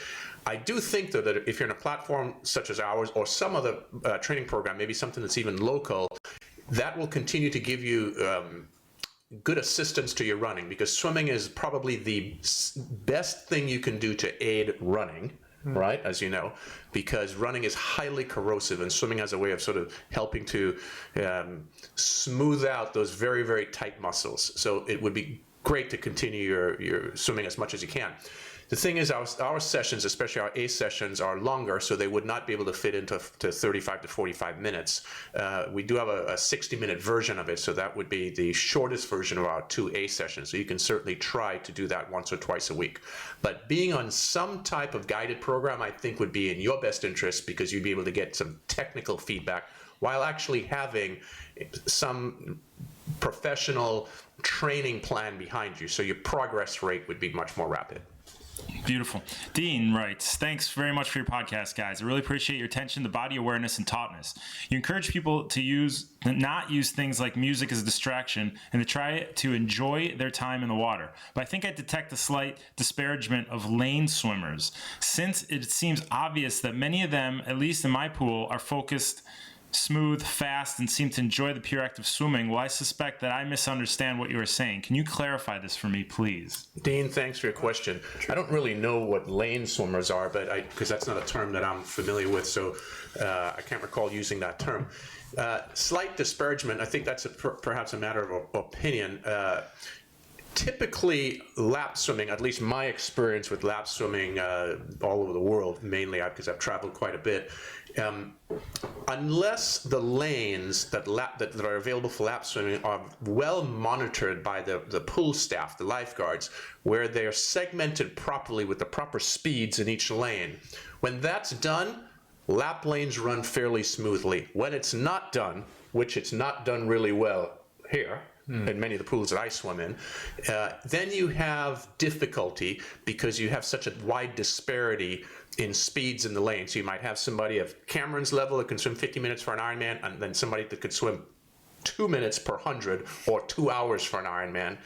I do think, though, that if you're in a platform such as ours or some other training program, maybe something that's even local, that will continue to give you good assistance to your running, because swimming is probably the best thing you can do to aid running, right? As you know, because running is highly corrosive, and swimming has a way of sort of helping to smooth out those very, very tight muscles. So it would be great to continue your swimming as much as you can. The thing is, our sessions, especially our A sessions, are longer, so they would not be able to fit into 35 to 45 minutes. We do have a 60-minute version of it, so that would be the shortest version of our 2A sessions. So you can certainly try to do that once or twice a week. But being on some type of guided program, I think, would be in your best interest, because you'd be able to get some technical feedback while actually having some professional training plan behind you. So your progress rate would be much more rapid. Beautiful. Dean writes, thanks very much for your podcast, guys. I really appreciate your attention to body awareness and tautness. You encourage people to not use things like music as a distraction and to try to enjoy their time in the water. But I think I detect a slight disparagement of lane swimmers, since it seems obvious that many of them, at least in my pool, are focused smooth, fast, and seem to enjoy the pure act of swimming. Well, I suspect that I misunderstand what you are saying. Can you clarify this for me, please? Dean, thanks for your question. I don't really know what lane swimmers are, but because that's not a term that I'm familiar with, so I can't recall using that term. Slight disparagement, I think that's perhaps a matter of opinion. Typically, lap swimming, at least my experience with lap swimming all over the world, mainly because I've traveled quite a bit, unless the lanes that are available for lap swimming are well monitored by the pool staff, the lifeguards, where they are segmented properly with the proper speeds in each lane. When that's done, lap lanes run fairly smoothly. When it's not done, which it's not done really well here, in many of the pools that I swim in, then you have difficulty because you have such a wide disparity in speeds in the lane. So you might have somebody of Cameron's level that can swim 50 minutes for an Ironman, and then somebody that could swim 2 minutes per 100 or 2 hours for an Ironman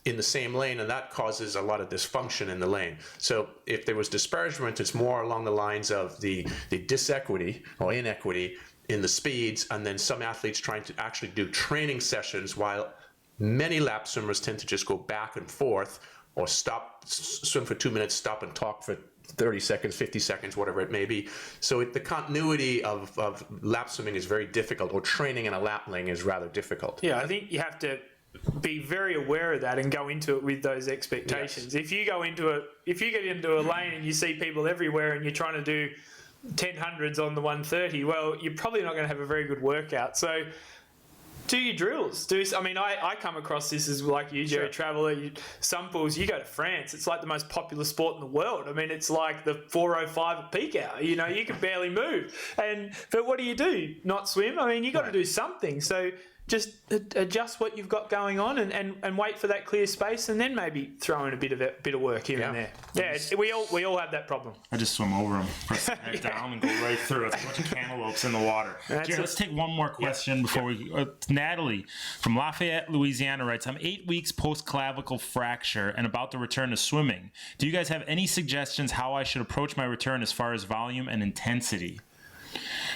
in the same lane, and that causes a lot of dysfunction in the lane. So if there was disparagement, it's more along the lines of the disequity or inequity in the speeds, and then some athletes trying to actually do training sessions, while many lap swimmers tend to just go back and forth or stop, swim for 2 minutes, stop and talk for 30 seconds, 50 seconds, whatever it may be. So the continuity of lap swimming is very difficult, or training in a lap lane is rather difficult. Yeah, I think you have to be very aware of that and go into it with those expectations. Yes. If you get into a lane and you see people everywhere and you're trying to do 1000s on the 130, well, you're probably not going to have a very good workout. So do your drills. I come across this as like you, Jerry, traveller. Some pools, you go to France, it's like the most popular sport in the world. I mean, it's like the 4:05 at peak hour. You know, you can barely move. But what do? Not swim? I mean, you got to do something. So just adjust what you've got going on and wait for that clear space, and then maybe throw in a bit of work here and there. Yeah, we all have that problem. I just swim over them, press the head down, and go right through. It's a bunch of cantaloupes in the water. Jared, let's take one more question before we. Natalie from Lafayette, Louisiana writes, "I'm 8 weeks post clavicle fracture and about to return to swimming. Do you guys have any suggestions how I should approach my return as far as volume and intensity?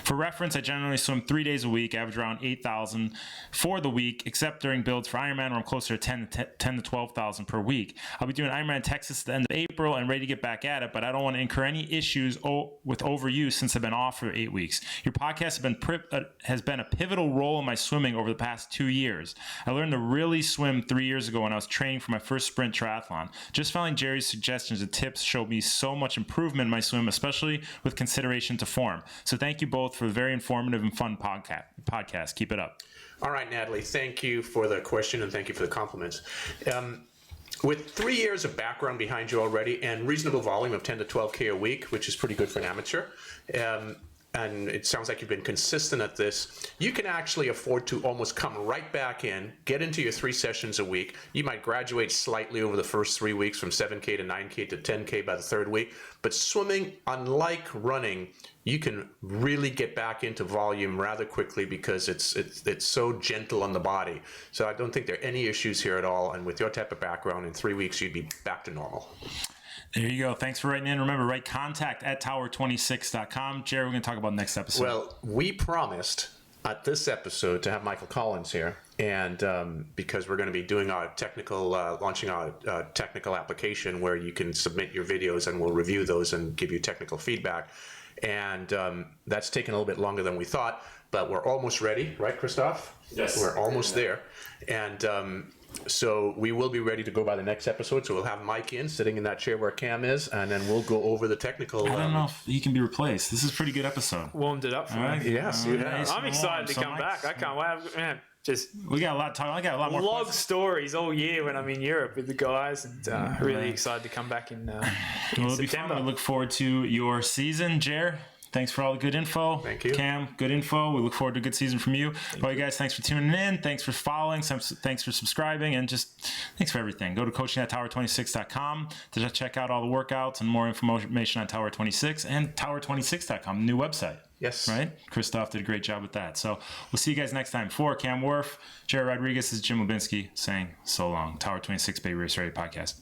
For reference, I generally swim 3 days a week, average around 8,000 for the week, except during builds for Ironman where I'm closer to 10 to 12,000 per week. I'll be doing Ironman Texas at the end of April and ready to get back at it, but I don't want to incur any issues with overuse since I've been off for 8 weeks. Your podcast has been a pivotal role in my swimming over the past 2 years. I learned to really swim 3 years ago when I was training for my first sprint triathlon. Just following Jerry's suggestions and tips showed me so much improvement in my swim, especially with consideration to form. So thank you both for a very informative and fun podcast. Keep it up." All right, Natalie, thank you for the question and thank you for the compliments. With 3 years of background behind you already and reasonable volume of 10 to 12K a week, which is pretty good for an amateur, and it sounds like you've been consistent at this, you can actually afford to almost come right back in, get into your 3 sessions a week. You might graduate slightly over the first 3 weeks from 7K to 9K to 10K by the third week, but swimming, unlike running, you can really get back into volume rather quickly because it's so gentle on the body. So I don't think there are any issues here at all, and with your type of background, in 3 weeks you'd be back to normal. There you go. Thanks for writing in. Remember, write contact@tower26.com. Jerry, we're going to talk about next episode. Well, we promised at this episode to have Michael Collins here, and because we're going to be doing our technical, launching our technical application where you can submit your videos and we'll review those and give you technical feedback. And that's taken a little bit longer than we thought, but we're almost ready, right, Christoph? Yes. We're almost there. And so we will be ready to go by the next episode. So we'll have Mike sitting in that chair where Cam is, and then we'll go over the technical. I don't know if he can be replaced. This is a pretty good episode. Warmed it up for me. Yes, you have. I'm excited to come back. I can't wait. We got a lot to talk. I got a lot more log stories all year when I'm in Europe with the guys, and really excited to come back in it'll be fun. We look forward to your season, Jer. Thanks for all the good info. Thank you. Cam, good info. We look forward to a good season from you. All you guys, thanks for tuning in. Thanks for following. Thanks for subscribing. And just thanks for everything. Go to coaching@tower26.com to check out all the workouts and more information on Tower 26 and tower26.com, new website. Yes. Right? Christoph did a great job with that. So we'll see you guys next time. For Cam Wurf, Jared Rodriguez, is Jim Lubinsky saying so long. Tower 26 Bay Race Ready Podcast.